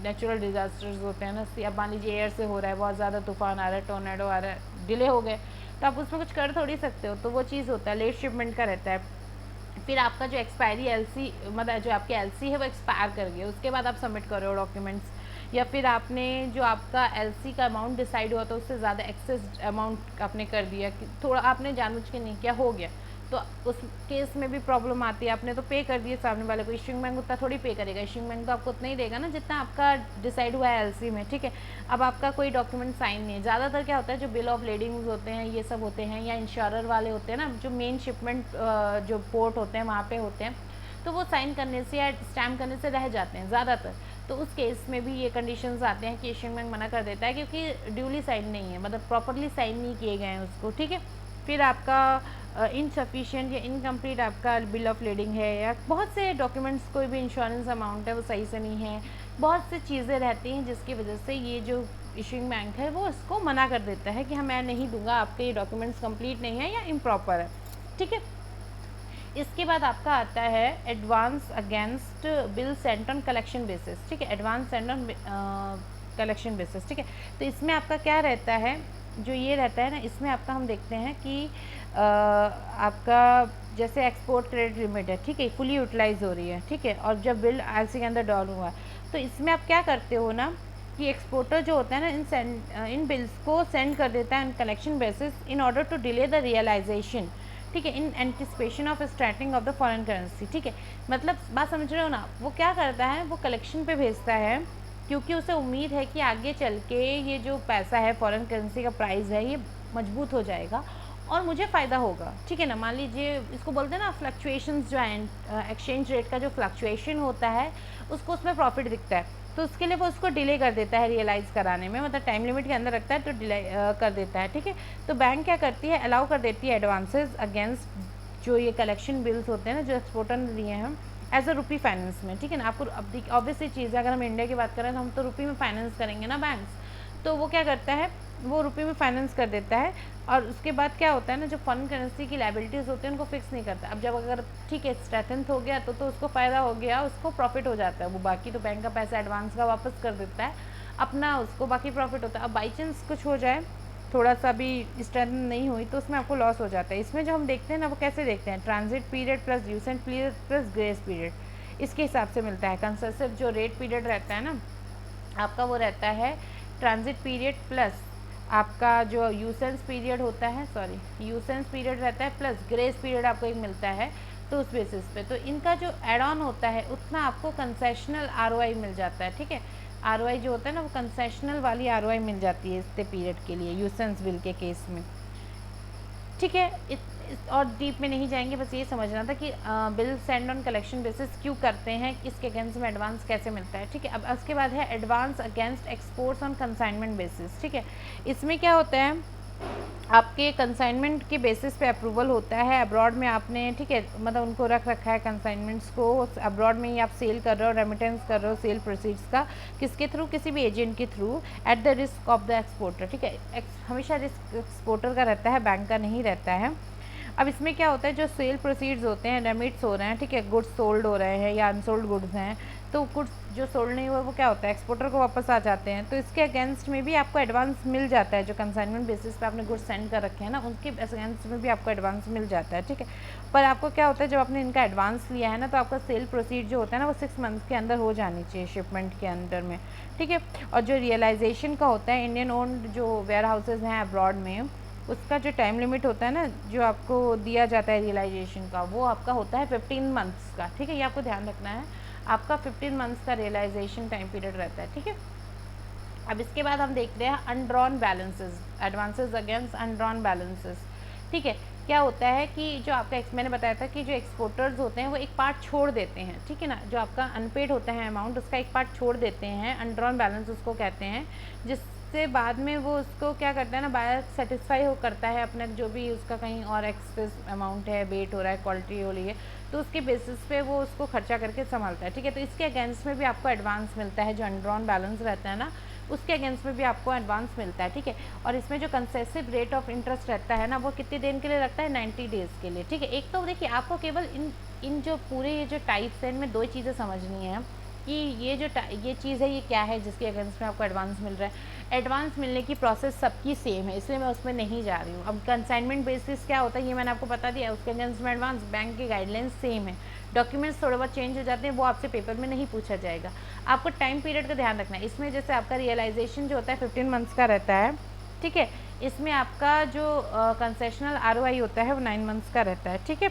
नेचुरल डिज़ास्टर्स होते हैं ना, अब मान लीजिए एयर से हो रहा है, बहुत ज़्यादा तूफान आ रहा है, टोर्नेडो आ रहा है, डिले हो गए, तो आप उसमें कुछ कर थोड़ी सकते हो, तो वो चीज़ होता है, लेट शिपमेंट का रहता है। फिर आपका जो एक्सपायरी LC मतलब जो आपकी LC है वो एक्सपायर कर गई, उसके बाद आप सबमिट कर रहे हो डॉक्यूमेंट्स, या फिर आपने जो आपका LC का अमाउंट डिसाइड हुआ था उससे ज़्यादा एक्सेस अमाउंट आपने कर दिया, कि थोड़ा आपने जानबूझ के नहीं किया, हो गया, तो उस केस में भी प्रॉब्लम आती है। आपने तो पे कर दिए सामने वाले को, इशूइंग बैंक उतना थोड़ी पे करेगा, इशूइंग बैंक तो आपको उतना ही देगा ना जितना आपका डिसाइड हुआ है LC में, ठीक है। अब आपका कोई डॉक्यूमेंट साइन नहीं है, ज़्यादातर क्या होता है जो बिल ऑफ लेडिंग्स होते हैं ये सब होते हैं, या इंश्योरर वाले होते हैं ना, जो मेन शिपमेंट जो पोर्ट होते हैं वहाँ पे होते हैं, तो वो साइन करने से या स्टैम्प करने से रह जाते हैं ज़्यादातर। तो उस केस में भी ये कंडीशंस आते हैं कि इशूइंग बैंक मना कर देता है क्योंकि ड्यूली साइन नहीं है, मतलब प्रॉपरली साइन नहीं किए गए हैं उसको, ठीक है। फिर आपका इनसफिशिएंट या इनकम्प्लीट आपका बिल ऑफ लीडिंग है, या बहुत से डॉक्यूमेंट्स, कोई भी इंश्योरेंस अमाउंट है वो सही से नहीं है, बहुत सी चीज़ें रहती हैं जिसकी वजह से ये जो इशूइंग बैंक है वो इसको मना कर देता है कि हाँ मैं नहीं दूंगा, आपके ये डॉक्यूमेंट्स कंप्लीट नहीं है या इम्प्रॉपर है, ठीक है। इसके बाद आपका आता है advance against bill Saint on collection basis, ठीक है, advance Saint on collection basis, ठीक है। तो इसमें आपका क्या रहता है, जो ये रहता है ना, इसमें आपका हम देखते हैं कि आपका जैसे एक्सपोर्ट क्रेडिट लिमिट है, ठीक है, फुली यूटिलाइज हो रही है, ठीक है, और जब बिल LC के अंदर डाउन हुआ है, तो इसमें आप क्या करते हो ना कि एक्सपोर्टर जो होता है ना इन बिल्स को सेंड कर देता है in collection basis in order to delay the realisation, ठीक है, in anticipation of starting of the foreign currency, ठीक है। मतलब बात समझ रहे हो ना, वो क्या करता है, वो कलेक्शन पे भेजता है क्योंकि उसे उम्मीद है कि आगे चल के ये जो पैसा है फॉरेन करेंसी का प्राइस है ये मजबूत हो जाएगा और मुझे फ़ायदा होगा, ठीक है ना। मान लीजिए इसको बोलते हैं ना फ्लक्चुएशंस, जो है एक्सचेंज रेट का जो फ्लक्चुएशन होता है उसको उसमें प्रॉफिट दिखता है, तो उसके लिए वो उसको डिले कर देता है रियलाइज़ कराने में, मतलब टाइम लिमिट के अंदर रखता है तो डिले कर देता है, ठीक है। तो बैंक क्या करती है, अलाउ कर देती है एडवांसेस अगेंस्ट जो ये कलेक्शन बिल्स होते हैं ना जो एक्सपोर्टर ने दिए हैं एज अ रुपी फाइनेंस में, ठीक है ना। आपको अब ऑब्वियसली चीज़ है, अगर हम इंडिया की बात करें तो हम तो रुपी में फाइनेंस करेंगे ना बैंक्स, तो वो क्या करता है, वो रुपये में फाइनेंस कर देता है, और उसके बाद क्या होता है ना, जो फॉरेन करेंसी की लायबिलिटीज़ होती हैं उनको फिक्स नहीं करता। अब जब अगर ठीक है स्ट्रेंथ हो गया तो उसको फ़ायदा हो गया, उसको प्रॉफिट हो जाता है, वो बाकी तो बैंक का पैसा एडवांस का वापस कर देता है अपना, उसको बाकी प्रॉफिट होता है। अब बाई चांस कुछ हो जाए, थोड़ा सा भी स्ट्रेंथ नहीं हुई तो उसमें आपको लॉस हो जाता है। इसमें जो हम देखते हैं ना वो कैसे देखते हैं, transit period plus usance period plus grace period, इसके हिसाब से मिलता है। कंसेसिव जो रेट पीरियड रहता है ना आपका, वो रहता है ट्रांजिट पीरियड प्लस आपका जो यूसेंस पीरियड होता है, यूसेंस पीरियड रहता है प्लस ग्रेस पीरियड आपको एक मिलता है, तो उस बेसिस पे तो इनका जो एड ऑन होता है उतना आपको कंसेशनल ROI मिल जाता है, ठीक है। ROI जो होता है ना वो कंसेशनल वाली ROI मिल जाती है इतने पीरियड के लिए यूसेंस बिल के केस में, ठीक है। और डीप में नहीं जाएंगे, बस ये समझना था कि bill send on collection basis क्यों करते हैं, इसके अगेंस्ट में एडवांस कैसे मिलता है, ठीक है। अब उसके बाद है advance against exports on consignment basis, ठीक है। इसमें क्या होता है, आपके कंसाइनमेंट के बेसिस पे अप्रूवल होता है अब्रॉड में, आपने ठीक है मतलब उनको रख रखा है कंसाइनमेंट्स को, अब्रॉड में ही आप सेल कर रहे हो, रेमिटेंस कर रहे हो सेल प्रोसीड्स का, किसके थ्रू, किसी भी एजेंट के through, at the risk of the exporter, ठीक है। हमेशा रिस्क एक्सपोर्टर का रहता है, बैंक का नहीं रहता है। अब इसमें क्या होता है, जो सेल प्रोसीड्स होते हैं, रेमिट्स हो रहे हैं, ठीक है, गुड्स सोल्ड हो रहे हैं या अनसोल्ड गुड्स हैं, तो गुड्स जो सोल्ड नहीं हुए वो क्या होता है, एक्सपोर्टर को वापस आ जाते हैं, तो इसके अगेंस्ट में भी आपको एडवांस मिल जाता है। जो कंसाइनमेंट बेसिस पे आपने गुड्स सेंड कर रखे हैं ना, उनके अगेंस्ट में भी आपको एडवांस मिल जाता है, ठीक है। पर आपको क्या होता है, जब आपने इनका एडवांस लिया है ना, तो आपका सेल प्रोसीड जो होता है ना वो 6 मंथ्स के अंदर हो जानी चाहिए शिपमेंट के अंदर में, ठीक है। और जो रियलाइजेशन का होता है, इंडियन ओन्ड जो वेयर हाउसेज हैं अब्रॉड में, उसका जो टाइम लिमिट होता है ना जो आपको दिया जाता है रियलाइजेशन का, वो आपका होता है 15 मंथ्स का, ठीक है। ये आपको ध्यान रखना है, आपका 15 मंथ्स का रियलाइजेशन टाइम पीरियड रहता है, ठीक है। अब इसके बाद हम देखते हैं अनड्रॉन बैलेंसेस, एडवांसेस अगेंस्ट अनड्रॉन बैलेंसेस, ठीक है। क्या होता है कि जो आपका मैंने बताया था कि जो एक्सपोर्टर्स होते हैं वो एक पार्ट छोड़ देते हैं, ठीक है ना, जो आपका अनपेड होता है अमाउंट उसका एक पार्ट छोड़ देते हैं, अनड्रॉन बैलेंस उसको कहते हैं, जिससे बाद में वो उसको क्या करता है ना, बायर सेटिस्फाई हो करता है अपना जो भी उसका कहीं और एक्सेस अमाउंट है, वेट हो रहा है, क्वालिटी हो रही है, तो उसके बेसिस पे वो उसको खर्चा करके संभालता है, ठीक है। तो इसके अगेंस्ट में भी आपको एडवांस मिलता है, जो अनड्रॉन बैलेंस रहता है ना उसके अगेंस्ट में भी आपको एडवांस मिलता है, ठीक है। और इसमें जो कंसेसिव रेट ऑफ इंटरेस्ट रहता है ना वो कितने दिन के लिए रखता है, 90 डेज़ के लिए, ठीक है। एक तो देखिए आपको केवल इन जो पूरे ये जो टाइप्स हैं इनमें दो चीज़ें समझनी है कि ये चीज़ है ये क्या है जिसके अगेंस्ट में आपको एडवांस मिल रहा है। एडवांस मिलने की प्रोसेस सबकी सेम है, इसलिए मैं उसमें नहीं जा रही हूँ। अब कंसाइनमेंट बेसिस क्या होता है ये मैंने आपको बता दिया, उसके अगेंस्ट में एडवांस, बैंक की गाइडलाइंस सेम है, डॉक्यूमेंट्स थोड़े बहुत चेंज हो जाते हैं, वो आपसे पेपर में नहीं पूछा जाएगा। आपको टाइम पीरियड का ध्यान रखना है, इसमें जैसे आपका रियलाइजेशन जो होता है 15 मंथ्स का रहता है, ठीक है। इसमें आपका जो कंसेशनल ROI होता है वो 9 मंथ्स का रहता है, ठीक है,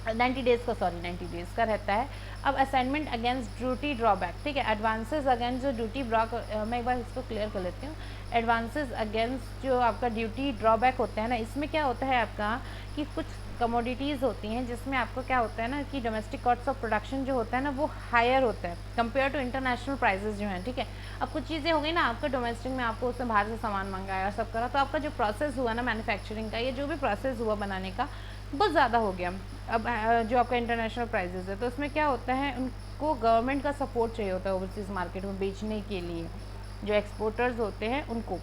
90 डेज़ का, सॉरी 90 डेज़ का रहता है। अब असाइनमेंट अगेंस्ट ड्यूटी ड्रॉबैक, ठीक है, एडवांसेस अगेंस्ट जो ड्यूटी ड्रॉक, मैं एक बार इसको क्लियर कर लेती हूँ। एडवांसेस अगेंस्ट जो आपका ड्यूटी ड्रॉबैक होता है ना, इसमें क्या होता है आपका कि कुछ कमोडिटीज़ होती हैं जिसमें आपको क्या होता है ना कि डोमेस्टिक कॉस्ट ऑफ प्रोडक्शन जो होता है ना वो हायर होता है कंपेयर टू इंटरनेशनल प्राइसेस जो हैं, ठीक है। अब कुछ चीज़ें हो गई ना, आपका डोमेस्टिक में आपको उसमें बाहर से सामान मंगाया और सब करा, तो आपका जो प्रोसेस हुआ ना मैन्युफैक्चरिंग का, ये जो भी प्रोसेस हुआ बनाने का बहुत ज़्यादा हो गया। अब जो आपका इंटरनेशनल प्राइसेस है तो उसमें क्या होता है, उनको गवर्नमेंट का सपोर्ट चाहिए होता है ओवरसीज़ मार्केट में बेचने के लिए, जो एक्सपोर्टर्स होते हैं उनको,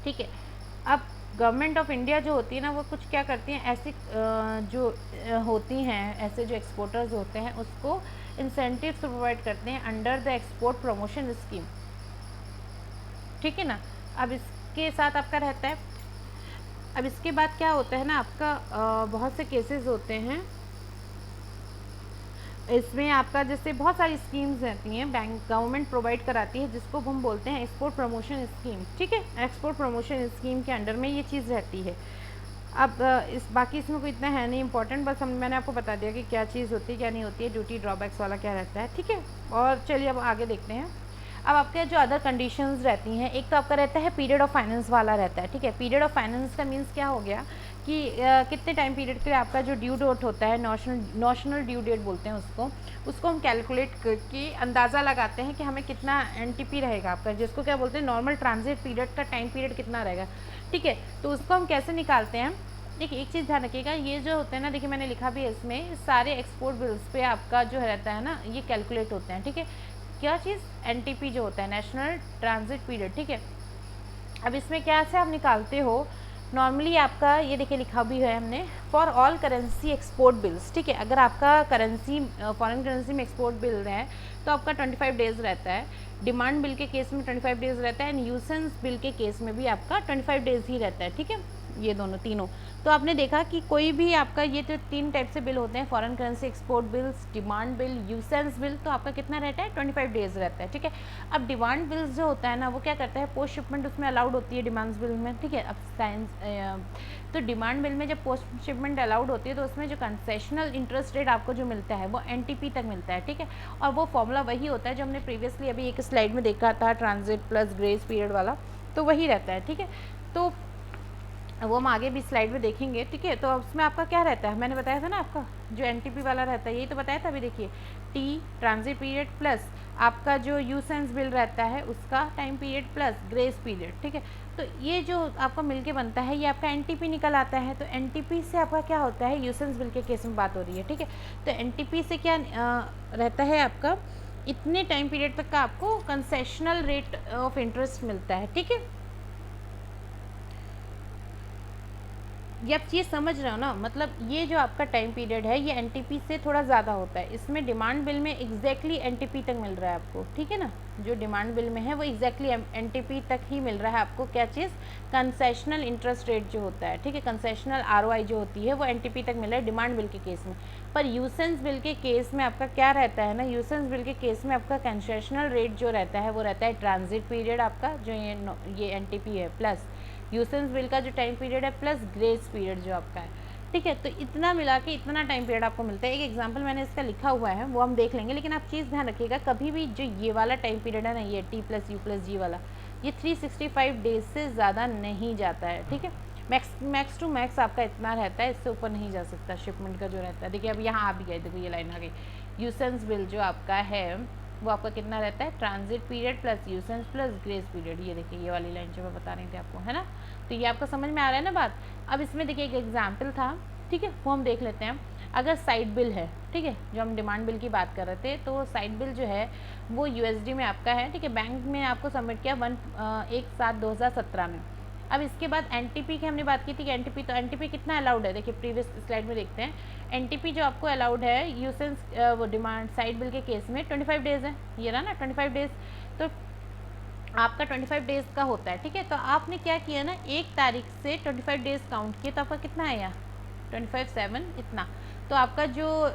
ठीक है। अब गवर्नमेंट ऑफ इंडिया जो होती है ना वो कुछ क्या करती हैं, ऐसी जो होती हैं, ऐसे जो एक्सपोर्टर्स होते हैं उसको इंसेंटिव्स प्रोवाइड करते हैं under the export promotion scheme, ठीक है ना। अब इसके साथ आपका रहता है, अब इसके बाद क्या होता है ना आपका बहुत से केसेस होते हैं, इसमें आपका जैसे बहुत सारी स्कीम्स रहती हैं बैंक गवर्नमेंट प्रोवाइड कराती है जिसको हम बोलते हैं एक्सपोर्ट प्रमोशन स्कीम, ठीक है। एक्सपोर्ट प्रमोशन स्कीम के अंडर में ये चीज़ रहती है। अब इस बाकी इसमें कोई इतना है नहीं इंपॉर्टेंट, बस मैंने आपको बता दिया कि क्या चीज़ होती है क्या नहीं होती है, ड्यूटी ड्रॉबैक्स वाला क्या रहता है, ठीक है। और चलिए अब आगे देखते हैं। अब आपके जो अदर कंडीशंस रहती हैं, एक तो आपका रहता है पीरियड ऑफ फाइनेंस वाला रहता है, ठीक है। पीरियड ऑफ फाइनेंस का मीन्स क्या हो गया कि कितने टाइम पीरियड के लिए आपका जो ड्यू डेट होता है, नॉशनल ड्यू डेट बोलते हैं उसको हम कैलकुलेट करके अंदाज़ा लगाते हैं कि हमें कितना NTP रहेगा आपका, जिसको क्या बोलते हैं नॉर्मल ट्रांजिट पीरियड का टाइम पीरियड कितना रहेगा, ठीक है। तो उसको हम कैसे निकालते हैं, देखिए एक चीज़ ध्यान रखिएगा, ये जो होते हैं ना, देखिए मैंने लिखा भी है इसमें, सारे एक्सपोर्ट बिल्स पे आपका जो रहता है ना ये कैलकुलेट होते हैं, ठीक है। क्या चीज़, NTP जो होता है नेशनल ट्रांजिट पीरियड, ठीक है। अब इसमें क्या से आप निकालते हो, नॉर्मली आपका ये देखिए लिखा भी है हमने, for all currency export bills, ठीक है। अगर आपका करेंसी फॉरेन करेंसी में एक्सपोर्ट बिल है तो आपका 25 डेज़ रहता है, डिमांड बिल के केस में 25 डेज़ रहता है, एंड यूसेंस बिल के केस में भी आपका 25 डेज़ ही रहता है, ठीक है। ये दोनों तीनों, तो आपने देखा कि कोई भी आपका ये तो 3 टाइप से बिल होते हैं, foreign currency export bills, demand bill, usance bill, तो आपका कितना रहता है, 25 डेज़ रहता है, ठीक है। अब डिमांड बिल्स जो होता है ना वो क्या करता है, पोस्ट शिपमेंट उसमें अलाउड होती है डिमांड्स बिल में, ठीक है। अब तो डिमांड बिल में जब पोस्ट शिपमेंट अलाउड होती है तो उसमें जो कंसेशनल इंटरेस्ट रेट आपको जो मिलता है वो NTP तक मिलता है, ठीक है। और वो फॉर्मूला वही होता है जो हमने प्रीवियसली अभी एक स्लाइड में देखा था, ट्रांजिट प्लस ग्रेस पीरियड वाला, तो वही रहता है, ठीक है। तो वो हम आगे भी स्लाइड में देखेंगे, ठीक है। तो उसमें आपका क्या रहता है, मैंने बताया था ना आपका जो NTP वाला रहता है, यही तो बताया था अभी, देखिए T ट्रांजिट पीरियड प्लस आपका जो यूसेंस बिल रहता है उसका time period plus grace period, ठीक है। तो ये जो आपका मिलके बनता है ये आपका NTP निकल आता है। तो NTP से आपका क्या होता है, यूसेंस बिल के केस में बात हो रही है, ठीक है। तो NTP से क्या रहता है आपका, इतने टाइम पीरियड तक का आपको कंसेशनल रेट ऑफ इंटरेस्ट मिलता है, ठीक है। ये आप चीज़ समझ रहे हो ना, मतलब ये जो आपका टाइम पीरियड है ये NTP से थोड़ा ज़्यादा होता है, इसमें डिमांड बिल में एग्जैक्टली NTP तक मिल रहा है आपको, ठीक है ना। जो डिमांड बिल में है वो एग्जैक्टली NTP तक ही मिल रहा है आपको, क्या चीज़, कंसेशनल इंटरेस्ट रेट जो होता है, ठीक है, कंसेशनल ROI जो होती है वो NTP तक मिल रहा है डिमांड बिल के केस में। पर यूसेंस बिल के केस में आपका क्या रहता है ना, यूसेंस बिल के केस में आपका कंसेशनल रेट जो रहता है वो रहता है ट्रांजिट पीरियड आपका, जो ये NTP है, प्लस यूसेंस बिल का जो टाइम पीरियड है प्लस ग्रेस पीरियड जो आपका है, ठीक है। तो इतना मिला के इतना टाइम पीरियड आपको मिलता है। एक एग्जांपल मैंने इसका लिखा हुआ है वो हम देख लेंगे, लेकिन आप चीज़ ध्यान रखिएगा, कभी भी जो ये वाला टाइम पीरियड है ना, ये T+U+G वाला, ये 365 डेज से ज़्यादा नहीं जाता है, ठीक है। मैक्स टू मैक्स आपका इतना रहता है, इससे ऊपर नहीं जा सकता शिपमेंट का जो रहता है। देखिए अब यहाँ आ भी गए, देखो ये लाइन आ गई, यूसेंस बिल जो आपका है वो आपका कितना रहता है, transit period plus usance plus grace period. ये देखिए ये वाली लाइन जो मैं बता रही थी आपको, है ना। तो ये आपको समझ में आ रहा है ना बात। अब इसमें देखिए एक एग्जाम्पल था, ठीक है, वो हम देख लेते हैं। अगर साइड बिल है, ठीक है, जो हम डिमांड बिल की बात कर रहे थे, तो साइड बिल जो है वो यूएसडी में आपका है, ठीक है, बैंक में आपको सबमिट किया 1/7/2017 में। अब इसके बाद एनटीपी की हमने बात की थी कि एनटीपी, तो एनटीपी कितना अलाउड है, देखिए प्रीवियस स्लाइड में देखते हैं। एनटीपी जो आपको अलाउड है यूसेंस वो डिमांड साइड बिल के केस में 25 डेज़ है, ये रहा ना 25 डेज़। तो आपका 25 डेज़ का होता है, ठीक है। तो आपने क्या किया ना, 1 तारीख से 25 डेज़ काउंट किए, तो आपका कितना आया 25/7 इतना। तो आपका जो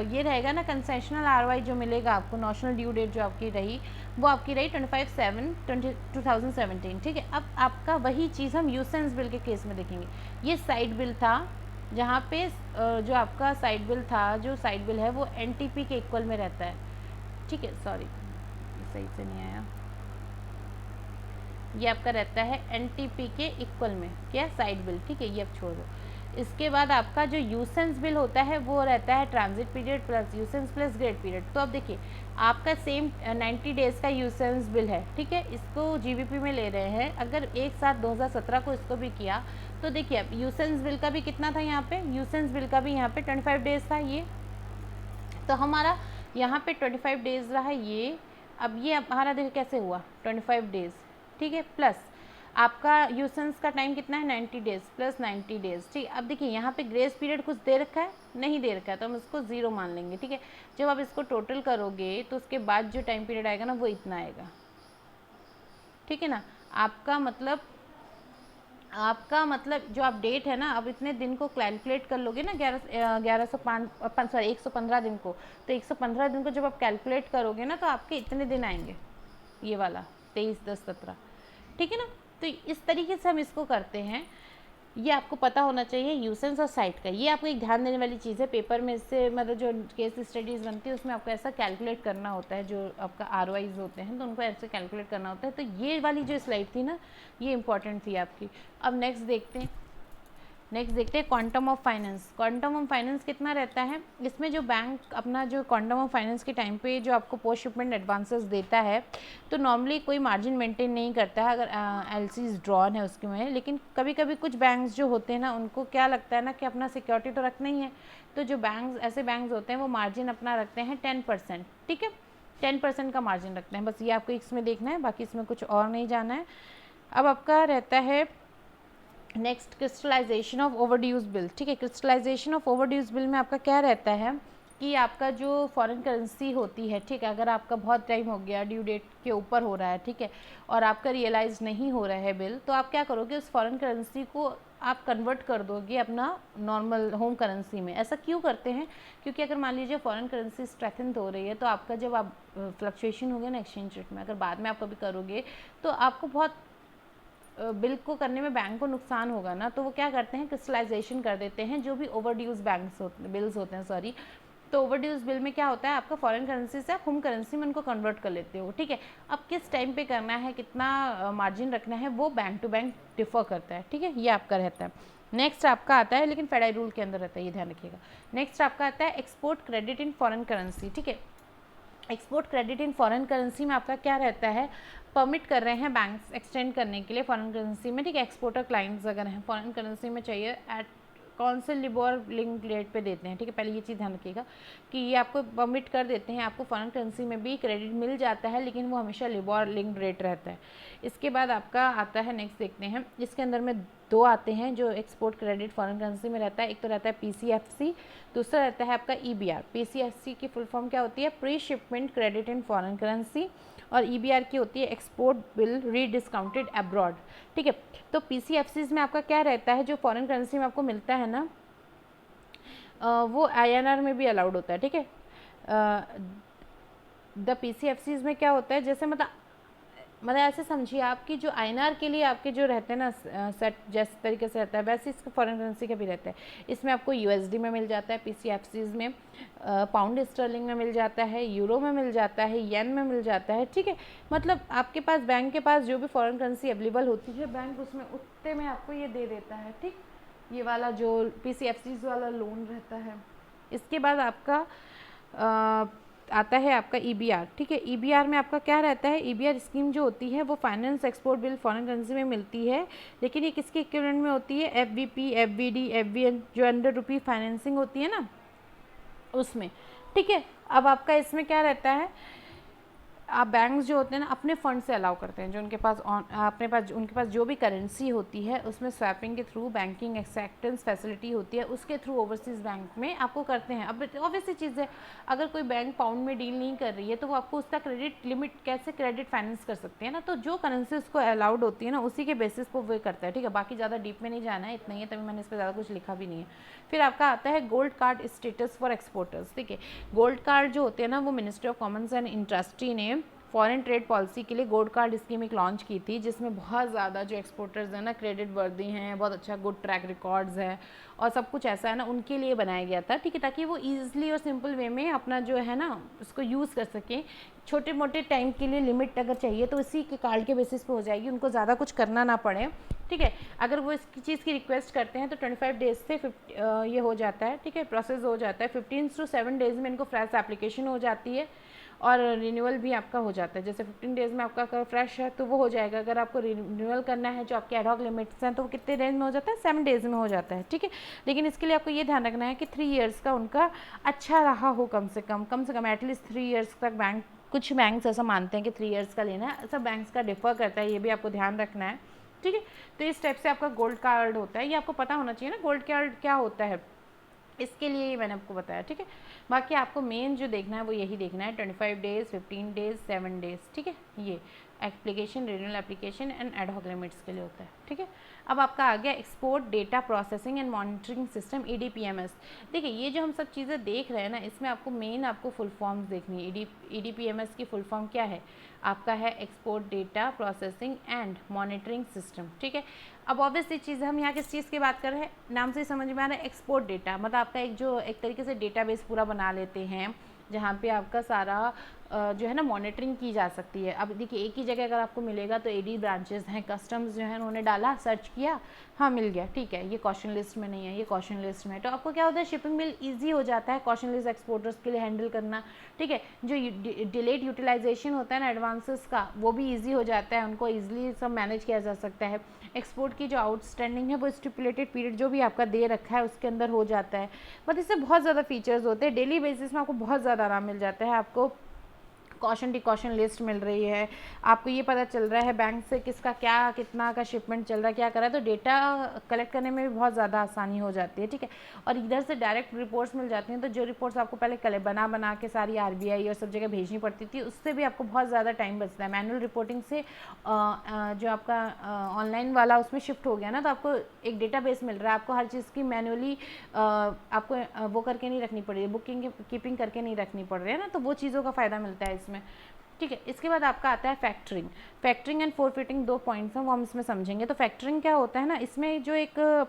ये रहेगा ना कंसेशनल आरवाई जो मिलेगा आपको, नॉशनल ड्यू डेट जो आपकी रही वो आपकी रही 25/7/2017, ठीक है। अब आपका वही चीज़ हम यूसेंस बिल के केस में देखेंगे। ये साइड बिल था, जहाँ पे जो आपका साइड बिल था, जो साइड बिल है वो एनटीपी के इक्वल में रहता है, ठीक है। सॉरी सही से नहीं आया, ये आपका रहता है एनटीपी के इक्वल में, क्या साइड बिल, ठीक है, ये अब छोड़ दो। इसके बाद आपका जो यूसेंस बिल होता है वो रहता है transit period plus usance plus grade period. तो अब देखिए आपका सेम 90 डेज़ का यूसेंस बिल है, ठीक है, इसको जीबीपी में ले रहे हैं। अगर 1/7/2017 को इसको भी किया तो देखिए अब यूसेंस बिल का भी कितना था यहाँ पे, यूसेंस बिल का भी यहाँ पे 25 डेज़ था ये, तो हमारा यहाँ पे 25 डेज़ रहा ये। अब ये हमारा देखिए कैसे हुआ 25 डेज़, ठीक है, प्लस आपका यूसेंस का टाइम कितना है 90 डेज़ प्लस 90 डेज़, ठीक है। अब देखिए यहाँ पे ग्रेस पीरियड कुछ दे रखा है, नहीं दे रखा है, तो हम इसको 0 मान लेंगे, ठीक है। जब आप इसको टोटल करोगे तो उसके बाद जो टाइम पीरियड आएगा ना वो इतना आएगा, ठीक है ना। आपका मतलब जो आप डेट है ना, अब इतने दिन को कैलकुलेट कर लोगे ना 115 दिन को, तो 115 दिन को जब आप कैलकुलेट करोगे ना तो आपके इतने दिन आएंगे, ये वाला 23/10/17, ठीक है ना। तो इस तरीके से हम इसको करते हैं, ये आपको पता होना चाहिए यूसेंस और साइट का। ये आपको एक ध्यान देने वाली चीज़ है, पेपर में इससे मतलब जो केस स्टडीज़ बनती है उसमें आपको ऐसा कैलकुलेट करना होता है, जो आपका आरवाइज होते हैं तो उनको ऐसे कैलकुलेट करना होता है। तो ये वाली जो स्लाइड थी ना ये इंपॉर्टेंट थी आपकी। अब नेक्स्ट देखते हैं quantum of finance. Quantum of finance कितना रहता है, इसमें जो बैंक अपना जो क्वांटम ऑफ फाइनेंस के टाइम पे जो आपको पोस्ट शिपमेंट एडवांसेस देता है तो नॉर्मली कोई मार्जिन मेंटेन नहीं करता है अगर एलसीज ड्रॉन है उसके में। लेकिन कभी कभी कुछ बैंक्स जो होते हैं ना उनको क्या लगता है ना कि अपना सिक्योरिटी तो रखना ही है, तो जो बैंक्स ऐसे बैंक्स होते हैं वो मार्जिन अपना रखते हैं 10%, ठीक है, 10% का मार्जिन रखते हैं। बस ये आपको इसमें देखना है, बाकी इसमें कुछ और नहीं जाना है। अब आपका रहता है next crystallisation of overdues bill, ठीक है। क्रिस्टलाइजेशन ऑफ ओवरड्यूज बिल में आपका क्या रहता है कि आपका जो फॉरेन करेंसी होती है, ठीक है, अगर आपका बहुत टाइम हो गया ड्यू डेट के ऊपर हो रहा है, ठीक है, और आपका रियलाइज़ नहीं हो रहा है बिल, तो आप क्या करोगे उस फॉरेन करेंसी को आप कन्वर्ट कर दोगे अपना नॉर्मल होम करेंसी में। ऐसा क्यों करते हैं, क्योंकि अगर मान लीजिए फॉरेन करेंसी स्ट्रेंथन हो रही है तो आपका जब आप फ्लक्चुएशन हो गया ना एक्सचेंज रेट में, अगर बाद में आप कभी करोगे तो आपको बहुत बिल को करने में बैंक को नुकसान होगा ना, तो वो क्या करते हैं क्रिस्टलाइजेशन कर देते हैं जो भी ओवरड्यूज बिल्स होते हैं, सॉरी। तो ओवरड्यूज बिल में क्या होता है आपका फॉरेन करेंसी से आप होम करेंसी में उनको कन्वर्ट कर लेते हो, ठीक है। अब किस टाइम पे करना है, कितना मार्जिन रखना है, वो बैंक टू बैंक डिफर करता है, ठीक है, ये आपका रहता है। नेक्स्ट आपका आता है, लेकिन फेडरल रूल के अंदर रहता है, ये ध्यान रखिएगा। नेक्स्ट आपका आता है export credit in foreign currency, ठीक है। Export credit in foreign currency में आपका क्या रहता है, परमिट कर रहे हैं बैंक्स एक्सटेंड करने के लिए फॉरेन करेंसी में, ठीक है। एक्सपोर्टर क्लाइंट्स अगर हैं फॉरेन करेंसी में चाहिए एट कौन से लिबोर लिंक रेट पे देते हैं, ठीक है, पहले ये चीज़ ध्यान रखिएगा कि ये आपको परमिट कर देते हैं, आपको फॉरेन करेंसी में भी क्रेडिट मिल जाता है लेकिन वो हमेशा लिबोर लिंक रेट रहता है। इसके बाद आपका आता है नेक्स्ट देखते हैं, इसके अंदर में दो आते हैं जो एक्सपोर्ट क्रेडिट फॉरेन करेंसी में रहता है। एक तो रहता है पीसीएफसी, दूसरा रहता है आपका ईबीआर। पीसीएफसी की फुल फॉर्म क्या होती है, pre shipment credit in foreign currency, और ईबीआर की होती है एक्सपोर्ट बिल रीडिस्काउंटेड अब्रॉड, ठीक है। तो पीसीएफसीज में आपका क्या रहता है, जो फॉरेन करेंसी में आपको मिलता है ना वो आईएनआर में भी अलाउड होता है, ठीक है। द पीसीएफसीज में क्या होता है, जैसे मतलब मतलब ऐसे समझिए आपकी जो आईएनआर के लिए आपके जो रहते हैं ना सेट जैसे तरीके से रहता है वैसे इसका फॉरेन करेंसी का भी रहता है। इसमें आपको यूएसडी में मिल जाता है, पीसीएफसीज में, पाउंड स्टर्लिंग में मिल जाता है, यूरो में मिल जाता है, येन में मिल जाता है, ठीक है। मतलब आपके पास बैंक के पास जो भी फॉरेन करेंसी अवेलेबल होती है बैंक उसमें उतने में आपको ये दे देता है, ठीक। ये वाला जो पीसीएफसीज वाला लोन रहता है। इसके बाद आपका आता है आपका ईबीआर, ठीक है। ईबीआर में आपका क्या रहता है, ईबीआर स्कीम जो होती है वो finance export bill foreign currency में मिलती है, लेकिन ये किसके इक्विवेलेंट में होती है, एफवीपी, एफवीडी, एफवीएन जो अंडर रुपी फाइनेंसिंग होती है ना उसमें, ठीक है। अब आपका इसमें क्या रहता है, आप बैंक्स जो होते हैं ना अपने फंड से अलाउ करते हैं जो उनके पास अपने पास उनके पास जो भी करेंसी होती है उसमें स्वैपिंग के थ्रू बैंकिंग एक्सेप्टेंस फैसिलिटी होती है उसके थ्रू ओवरसीज़ बैंक में आपको करते हैं। अब ऑब्वियसली चीज़ है, अगर कोई बैंक पाउंड में डील नहीं कर रही है तो वो आपको उसका क्रेडिट लिमिट कैसे क्रेडिट फाइनेंस कर सकते हैं ना, तो जो करेंसी उसको अलाउड होती है ना उसी के बेसिस पर वो करता है, ठीक है। बाकी ज़्यादा डीप में नहीं जाना है, इतना ही है, तभी मैंने इस पर ज़्यादा कुछ लिखा भी नहीं है। फिर आपका आता है gold card status for exporters, ठीक है। गोल्ड कार्ड जो होते हैं ना वो ministry of commerce and industry ने फॉरेन ट्रेड पॉलिसी के लिए गोल्ड कार्ड स्कीम एक लॉन्च की थी, जिसमें बहुत ज़्यादा जो एक्सपोर्टर्स हैं ना क्रेडिट वर्दी हैं, बहुत अच्छा गुड ट्रैक रिकॉर्ड्स हैं और सब कुछ ऐसा है ना उनके लिए बनाया गया था, ठीक है, ताकि वो ईजिली और सिंपल वे में अपना जो है ना उसको यूज़ कर सकें। छोटे मोटे टाइम के लिए लिमिट अगर चाहिए तो इसी के कार्ड के बेसिस पे हो जाएगी, उनको ज़्यादा कुछ करना ना पड़े, ठीक है। अगर वो इस चीज़ की रिक्वेस्ट करते हैं तो 25 डेज से ये हो जाता है, ठीक है, प्रोसेस हो जाता है। 15 to 7 डेज़ में इनको फ्रेश एप्लीकेशन हो जाती है और रिन्यूअल भी आपका हो जाता है। जैसे 15 डेज़ में आपका अगर फ्रेश है तो वो हो जाएगा, अगर आपको रिन्यूअल करना है जो आपके एडहॉक लिमिट्स हैं तो वो कितने डेज में हो जाता है, 7 डेज़ में हो जाता है, ठीक है। लेकिन इसके लिए आपको ये ध्यान रखना है कि 3 ईयर्स का उनका अच्छा रहा हो, कम से कम एटलीस्ट 3 ईयर्स तक बैंक, कुछ बैंक्स ऐसा मानते हैं कि 3 ईयर्स का लेना है, सब बैंक्स का डिफर करता है, ये भी आपको ध्यान रखना है, ठीक है। तो इस टाइप से आपका गोल्ड कार्ड होता है, ये आपको पता होना चाहिए ना गोल्ड कार्ड क्या होता है, इसके लिए ही मैंने आपको बताया, ठीक है। बाकी आपको मेन जो देखना है वो यही देखना है, 25 डेज़, 15 डेज़, 7 डेज़, ठीक है। ये application, renewal application and ad hoc limits के लिए होता है, ठीक है। अब आपका आ गया export data processing and monitoring system, EDPMS। देखिए ये जो हम सब चीज़ें देख रहे हैं ना इसमें आपको मेन आपको फुल फॉर्म्स देखनी है। EDPMS की फुल फॉर्म क्या है, आपका है export data processing and monitoring system, ठीक है। अब ऑब्वियसली चीज़ हम यहाँ किस चीज़ की बात कर रहे हैं, नाम से ही समझ में आ रहा है, एक्सपोर्ट डेटा, मतलब आपका एक तरीके से डेटाबेस पूरा बना लेते हैं जहाँ पे आपका सारा जो है ना मॉनिटरिंग की जा सकती है। अब देखिए एक ही जगह अगर आपको मिलेगा तो AD ब्रांचेस हैं, कस्टम्स जो है उन्होंने डाला, सर्च किया, हाँ मिल गया, ठीक है, ये कॉशन लिस्ट में नहीं है, ये कॉशन लिस्ट में है, तो आपको क्या होता है शिपिंग बिल ईजी हो जाता है कॉशन लिस्ट एक्सपोर्टर्स के लिए हैंडल करना, ठीक है। जो डिलेड यूटिलाइजेशन होता है ना एडवांसेस का वो भी ईजी हो जाता है, उनको ईजिली सब मैनेज किया जा सकता है। एक्सपोर्ट की जो आउटस्टैंडिंग है वो स्टिपुलेटेड पीरियड जो भी आपका दे रखा है उसके अंदर हो जाता है। बट इससे बहुत ज़्यादा फीचर्स होते हैं, डेली बेसिस में आपको बहुत ज़्यादा आराम मिल जाता है, आपको कॉशन डिकॉशन लिस्ट मिल रही है, आपको ये पता चल रहा है बैंक से किसका क्या कितना का शिपमेंट चल रहा है, क्या कर रहा है, तो डेटा कलेक्ट करने में भी बहुत ज़्यादा आसानी हो जाती है, ठीक है। और इधर से डायरेक्ट रिपोर्ट्स मिल जाती हैं, तो जो रिपोर्ट्स आपको पहले बना के सारी RBI और सब जगह भेजनी पड़ती थी उससे भी आपको बहुत ज़्यादा टाइम बचता है। मैनुअल रिपोर्टिंग से जो आपका ऑनलाइन वाला उसमें शिफ्ट हो गया ना, तो आपको एक डेटाबेस मिल रहा है, आपको हर चीज़ की मैनुअली आपको वो करके नहीं रखनी पड़ रही है, बुकिंग कीपिंग करके नहीं रखनी पड़ रही है ना, तो वो चीज़ों का फ़ायदा मिलता है इसमें, ठीक है। इसके बाद आपका आता है फैक्टरिंग एंड फोरफिटिंग, 2 पॉइंट्स हैं वो हम इसमें समझेंगे। तो फैक्टरिंग क्या होता है ना, इसमें जो एक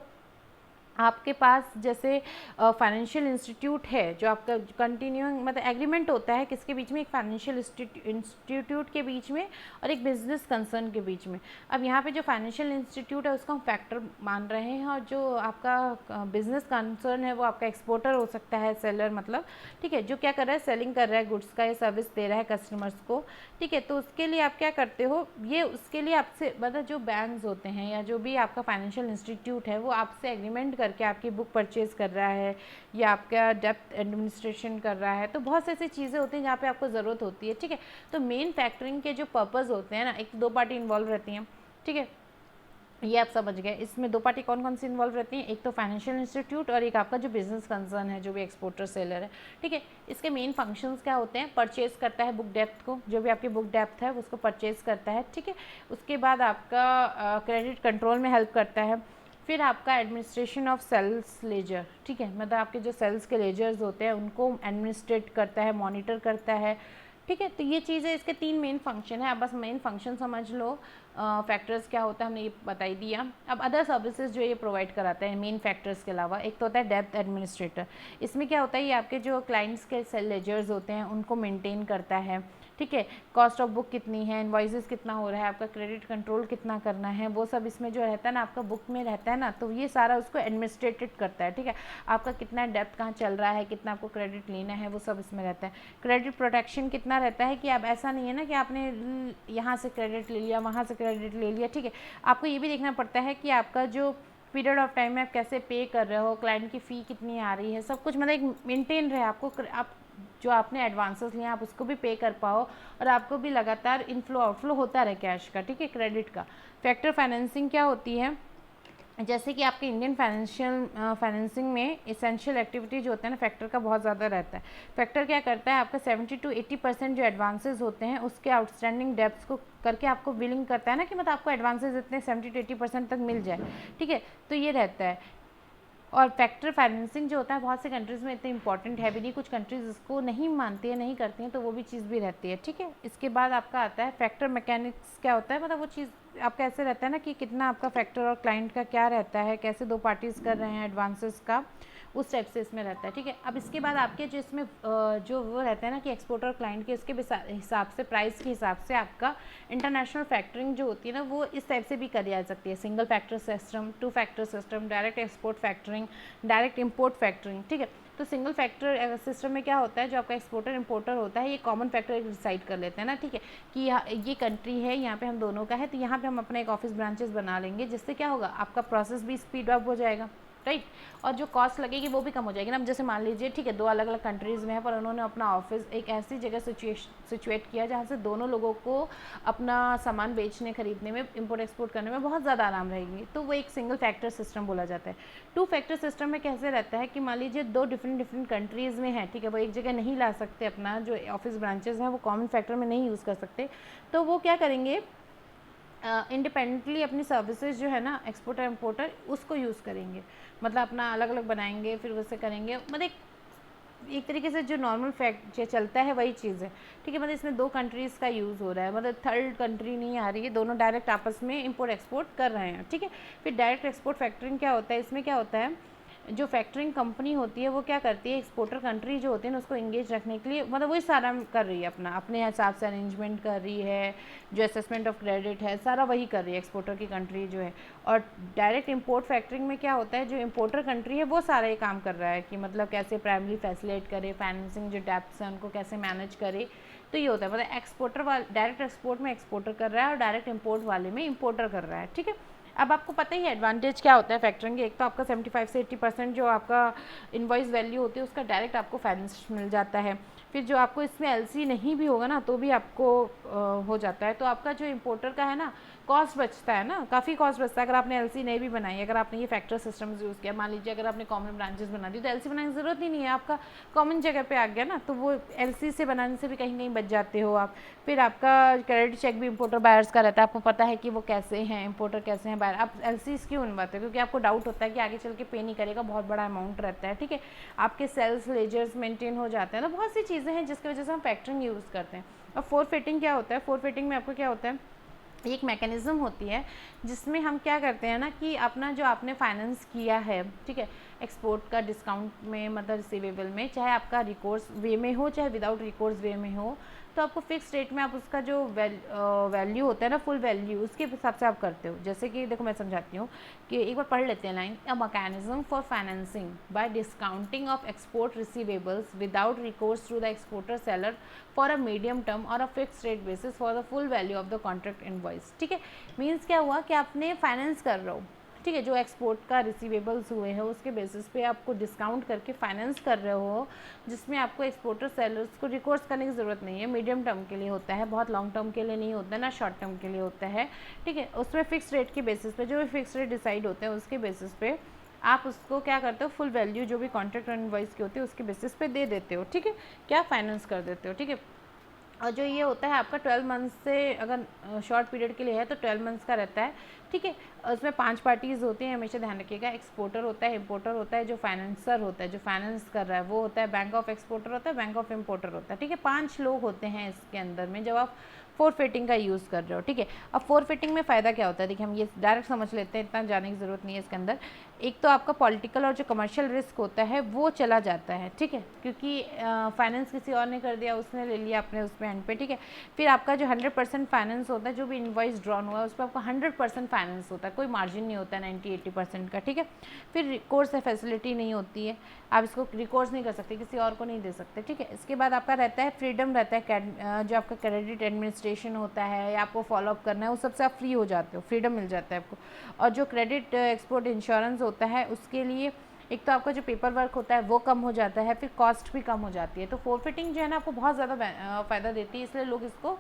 आपके पास जैसे फाइनेंशियल इंस्टीट्यूट है जो आपका कंटिन्यूइंग मतलब एग्रीमेंट होता है किसके बीच में, एक फाइनेंशियल इंस्टीट्यूट के बीच में और एक बिजनेस कंसर्न के बीच में। अब यहाँ पे जो फाइनेंशियल इंस्टीट्यूट है उसका हम फैक्टर मान रहे हैं, और जो आपका बिजनेस कंसर्न है वो आपका एक्सपोर्टर हो सकता है, सेलर मतलब, ठीक है, जो क्या कर रहा है सेलिंग कर रहा है गुड्स का या सर्विस दे रहा है कस्टमर्स को, ठीक है। तो उसके लिए आप क्या करते हो, ये उसके लिए आपसे मतलब जो बैंक्स होते हैं या जो भी आपका फाइनेंशियल इंस्टीट्यूट है वो आपसे एग्रीमेंट करके आपकी बुक परचेज कर रहा है या आपका डेप्थ एडमिनिस्ट्रेशन कर रहा है, तो बहुत सी ऐसी चीज़ें होती हैं जहाँ पे आपको ज़रूरत होती है, ठीक है। तो मेन फैक्टरिंग के जो पर्पज़ होते हैं ना, एक 2 पार्टी इन्वॉल्व रहती हैं, ठीक है, ये आप समझ गए। इसमें 2 पार्टी कौन कौन सी इन्वॉल्व रहती हैं, एक तो फाइनेंशियल इंस्टीट्यूट और एक आपका जो बिजनेस कंसर्न है जो भी एक्सपोर्टर सेलर है, ठीक है। इसके मेन फंक्शंस क्या होते हैं, परचेज करता है बुक डेप्थ को, जो भी आपकी बुक डेप्थ है उसको परचेज करता है, ठीक है। उसके बाद आपका क्रेडिट कंट्रोल में हेल्प करता है, फिर आपका एडमिनिस्ट्रेशन ऑफ सेल्स लेजर, ठीक है, मतलब आपके जो सेल्स के लेजर्स होते हैं उनको एडमिनिस्ट्रेट करता है, मॉनिटर करता है, ठीक है। तो ये चीज़ है, इसके 3 मेन फंक्शन है, आप बस मेन फंक्शन समझ लो। फैक्टर्स क्या होता है हमने ये बता ही दिया। अब अदर सर्विसेज जो ये प्रोवाइड कराते हैं मेन फैक्टर्स के अलावा, एक तो होता है डेब्ट एडमिनिस्ट्रेटर। इसमें क्या होता है, ये आपके जो क्लाइंट्स के सेल लेजर्स होते हैं उनको मेंटेन करता है। ठीक है, कॉस्ट ऑफ बुक कितनी है, इनवॉइसेस कितना हो रहा है, आपका क्रेडिट कंट्रोल कितना करना है, वो सब इसमें जो रहता है ना आपका बुक में रहता है ना, तो ये सारा उसको एडमिनिस्ट्रेटेड करता है। ठीक है, आपका कितना डेप्थ कहाँ चल रहा है, कितना आपको क्रेडिट लेना है, वो सब इसमें रहता है। क्रेडिट प्रोटेक्शन कितना रहता है कि आप ऐसा नहीं है ना कि आपने यहाँ से क्रेडिट ले लिया, वहाँ से क्रेडिट ले लिया। ठीक है, आपको ये भी देखना पड़ता है कि आपका जो पीरियड ऑफ टाइम में आप कैसे पे कर रहे हो, क्लाइंट की फ़ी कितनी आ रही है, सब कुछ मतलब एक मेंटेन रहे आपको, आप जो आपने एडवांसेस लिए आप उसको भी पे कर पाओ और आपको भी लगातार इनफ्लो आउटफ्लो होता रहे कैश का। ठीक है, क्रेडिट का। फैक्टर फाइनेंसिंग क्या होती है, जैसे कि आपके इंडियन फाइनेंसिंग में एसेंशियल एक्टिविटी जो होता है ना फैक्टर का बहुत ज़्यादा रहता है। फैक्टर क्या करता है, आपका 70 to 80% जो एडवांसेस होते हैं उसके आउटस्टैंडिंग डेब्ट्स को करके आपको बिलिंग करता है ना, कि मतलब आपको एडवांसेस इतने 70 to 80% तक मिल जाए। ठीक है, तो ये रहता है। और फैक्टर फाइनेंसिंग जो होता है बहुत से कंट्रीज़ में इतने इंपॉर्टेंट है भी नहीं, कुछ कंट्रीज़ इसको नहीं मानती है, नहीं करती हैं, तो वो भी चीज़ भी रहती है। ठीक है, इसके बाद आपका आता है फैक्टर मैकेनिक्स। क्या होता है, मतलब वो चीज़ आपका ऐसे रहता है ना कि कितना आपका फैक्टर और क्लाइंट का क्या रहता है, कैसे दो पार्टीज़ कर रहे हैं एडवांसेस का, उस टाइप से इसमें रहता है। ठीक है, अब इसके बाद आपके जो इसमें जो वो रहता है ना कि एक्सपोर्टर और क्लाइंट के इसके हिसाब से, प्राइस के हिसाब से आपका इंटरनेशनल फैक्टरिंग जो होती है ना वो इस टाइप से भी करी जा सकती है। Single factor system, 2 factor system, direct export factoring, direct import factoring. ठीक है, तो सिंगल फैक्टर सिस्टम में क्या होता है, जो आपका एक्सपोर्टर इंपोर्टर होता है ये कॉमन फैक्टर डिसाइड कर लेते हैं ना। ठीक है, कि ये कंट्री है, यहाँ पे हम दोनों का है, तो यहाँ पे हम अपना एक ऑफिस ब्रांचेस बना लेंगे, जिससे क्या होगा आपका प्रोसेस भी स्पीड अप हो जाएगा। राइट, और जो कॉस्ट लगेगी वो भी कम हो जाएगी ना। अब जैसे मान लीजिए ठीक है, 2 अलग अलग कंट्रीज़ में है, पर उन्होंने अपना ऑफिस एक ऐसी जगह सिचुएट किया जहाँ से दोनों लोगों को अपना सामान बेचने खरीदने में, इंपोर्ट एक्सपोर्ट करने में बहुत ज़्यादा आराम रहेगी, तो वो एक सिंगल फैक्टर सिस्टम बोला जाता है। 2 फैक्टर सिस्टम में कैसे रहता है कि मान लीजिए 2 डिफरेंट कंट्रीज़ में है, ठीक है, वो एक जगह नहीं ला सकते, अपना जो ऑफिस ब्रांचेस हैं वो कॉमन फैक्टर में नहीं यूज़ कर सकते, तो वो क्या करेंगे, इंडिपेंडेंटली अपनी सर्विसेज जो है ना एक्सपोर्टर इम्पोर्टर उसको यूज़ करेंगे, मतलब अपना अलग अलग बनाएंगे, फिर वैसे करेंगे, मतलब एक तरीके से जो नॉर्मल फैक्ट जो चलता है वही चीज़ है। ठीक है, मतलब इसमें 2 कंट्रीज़ का यूज़ हो रहा है, मतलब थर्ड कंट्री नहीं आ रही है, दोनों डायरेक्ट आपस में इंपोर्ट एक्सपोर्ट कर रहे हैं। ठीक है, फिर डायरेक्ट एक्सपोर्ट फैक्टरिंग क्या होता है, इसमें क्या होता है, जो फैक्टरिंग कंपनी होती है वो क्या करती है, एक्सपोर्टर कंट्री जो होती है ना उसको इंगेज रखने के लिए, मतलब वही सारा कर रही है, अपना अपने हिसाब से अरेंजमेंट कर रही है, जो असेसमेंट ऑफ क्रेडिट है सारा वही कर रही है एक्सपोर्टर की कंट्री जो है। और डायरेक्ट इंपोर्ट फैक्टरिंग में क्या होता है, जो इंपोर्टर कंट्री है वो सारा ये काम कर रहा है कि मतलब कैसे प्राइमरी फैसिलिटेट करे, फाइनेंसिंग जो डेप्ट्स हैं उनको कैसे मैनेज करे, तो ये होता है, मतलब एक्सपोर्टर वाले डायरेक्ट एक्सपोर्ट में एक्सपोर्टर कर रहा है और डायरेक्ट इंपोर्ट वाले में इंपोर्टर कर रहा है। ठीक है, अब आपको पता ही है एडवांटेज क्या होता है फैक्टरिंग के, एक तो आपका 75 से 80% जो आपका इनवॉइस वैल्यू होती है उसका डायरेक्ट आपको फाइनेंस मिल जाता है। फिर जो आपको इसमें एलसी नहीं भी होगा ना तो भी आपको हो जाता है, तो आपका जो इम्पोर्टर का है ना कॉस्ट बचता है ना, काफ़ी कॉस्ट बचता है अगर आपने एलसी नहीं भी बनाई, अगर आपने ये फैक्टर सिस्टम्स यूज़ किया। मान लीजिए अगर आपने कॉमन ब्रांचेस बना दी तो एलसी बनाने की ज़रूरत ही नहीं है, आपका कॉमन जगह पे आ गया ना, तो वो एलसी से बनाने से भी कहीं कहीं बच जाते हो आप। फिर आपका क्रेडिट चेक भी इंपोर्टर बायर्स का रहता है, आपको पता है कि वो कैसे हैं, इंपोर्टर कैसे हैं, बायर। आप एलसी क्यों बनवाते हो, क्योंकि आपको डाउट होता है कि आगे चल के पे नहीं करेगा, बहुत बड़ा अमाउंट रहता है। ठीक है, आपके सेल्स लेजर्स मेंटेन हो जाते हैं, तो बहुत सी चीज़ें हैं जिसकी वजह से हम फैक्टरिंग यूज़ करते हैं। और फोरफिटिंग क्या होता है, फोरफिटिंग में आपको क्या होता है, एक मैकेनिज़्म होती है जिसमें हम क्या करते हैं ना कि अपना जो आपने फाइनेंस किया है, ठीक है, एक्सपोर्ट का डिस्काउंट में, मतलब रिसीवेबल में, चाहे आपका रिकोर्स वे में हो चाहे विदाउट रिकोर्स वे में हो, तो आपको फिक्स रेट में आप उसका जो वैल्यू होता है ना, फुल वैल्यू, उसके हिसाब से आप करते हो। जैसे कि देखो मैं समझाती हूँ कि एक बार पढ़ लेते हैं line, a mechanism for financing by discounting of export receivables without recourse through the exporter seller for a medium term और a fix rate basis for the full value of the contract invoice. ठीक है, means क्या हुआ कि आपने finance कर रहे हो, ठीक है, जो एक्सपोर्ट का रिसीवेबल्स हुए हैं उसके बेसिस पे आपको डिस्काउंट करके फाइनेंस कर रहे हो, जिसमें आपको एक्सपोर्टर सेलर्स को रिकोर्स करने की ज़रूरत नहीं है, मीडियम टर्म के लिए होता है, बहुत लॉन्ग टर्म के लिए नहीं होता है ना, शॉर्ट टर्म के लिए होता है। ठीक है, उसमें फिक्स रेट के बेसिस पे, जो भी फिक्स रेट डिसाइड होते हैं उसके बेसिस पे आप उसको क्या करते हो, फुल वैल्यू जो भी कॉन्ट्रैक्ट इनवॉइस की होती है उसके बेसिस पे दे देते हो। ठीक है, क्या फाइनेंस कर देते हो। ठीक है, और जो ये होता है आपका 12 मंथ से, अगर शॉर्ट पीरियड के लिए है तो 12 मंथ्स का रहता है, ठीक है। उसमें 5 पार्टीज़ होते हैं, हमेशा ध्यान रखिएगा। एक्सपोर्टर होता है, इम्पोर्टर होता है, जो फाइनेंसर होता है, जो फाइनेंस कर रहा है वो होता है, बैंक ऑफ एक्सपोर्टर होता है, बैंक ऑफ इम्पोर्टर होता है, ठीक है। 5 लोग होते हैं इसके अंदर में जब आप फोरफिटिंग का यूज़ कर रहे हो, ठीक है। अब फोरफिटिंग में फ़ायदा क्या होता है, देखिए हम ये डायरेक्ट समझ लेते हैं, इतना जाने की ज़रूरत नहीं है इसके अंदर। एक तो आपका पॉलिटिकल और जो कमर्शियल रिस्क होता है वो चला जाता है, ठीक है, क्योंकि फाइनेंस किसी और ने कर दिया, उसने ले लिया अपने उसमें एंड पे, ठीक है। फिर आपका जो 100% फाइनेंस होता है, जो भी इनवॉइस ड्रॉन हुआ है उस पर आपका 100% फाइनेंस होता है, कोई मार्जिन नहीं होता है 90-80% का, ठीक है। फिर रिकोर्स फैसिलिटी नहीं होती है, आप इसको रिकोर्स नहीं कर सकते, किसी और को नहीं दे सकते, ठीक है। इसके बाद आपका रहता है फ्रीडम रहता है, जो आपका क्रेडिट एडमिनिस्ट्रेशन होता है या आपको फॉलोअप करना है, वो सबसे आप फ्री हो जाते हो, फ्रीडम मिल जाता है आपको। और जो क्रेडिट एक्सपोर्ट इंश्योरेंस होता है उसके लिए एक तो आपका जो पेपर वर्क होता है वो कम हो जाता है, फिर कॉस्ट भी कम हो जाती है। तो फोरफिटिंग जो है ना आपको बहुत ज़्यादा फ़ायदा देती है, इसलिए लोग इसको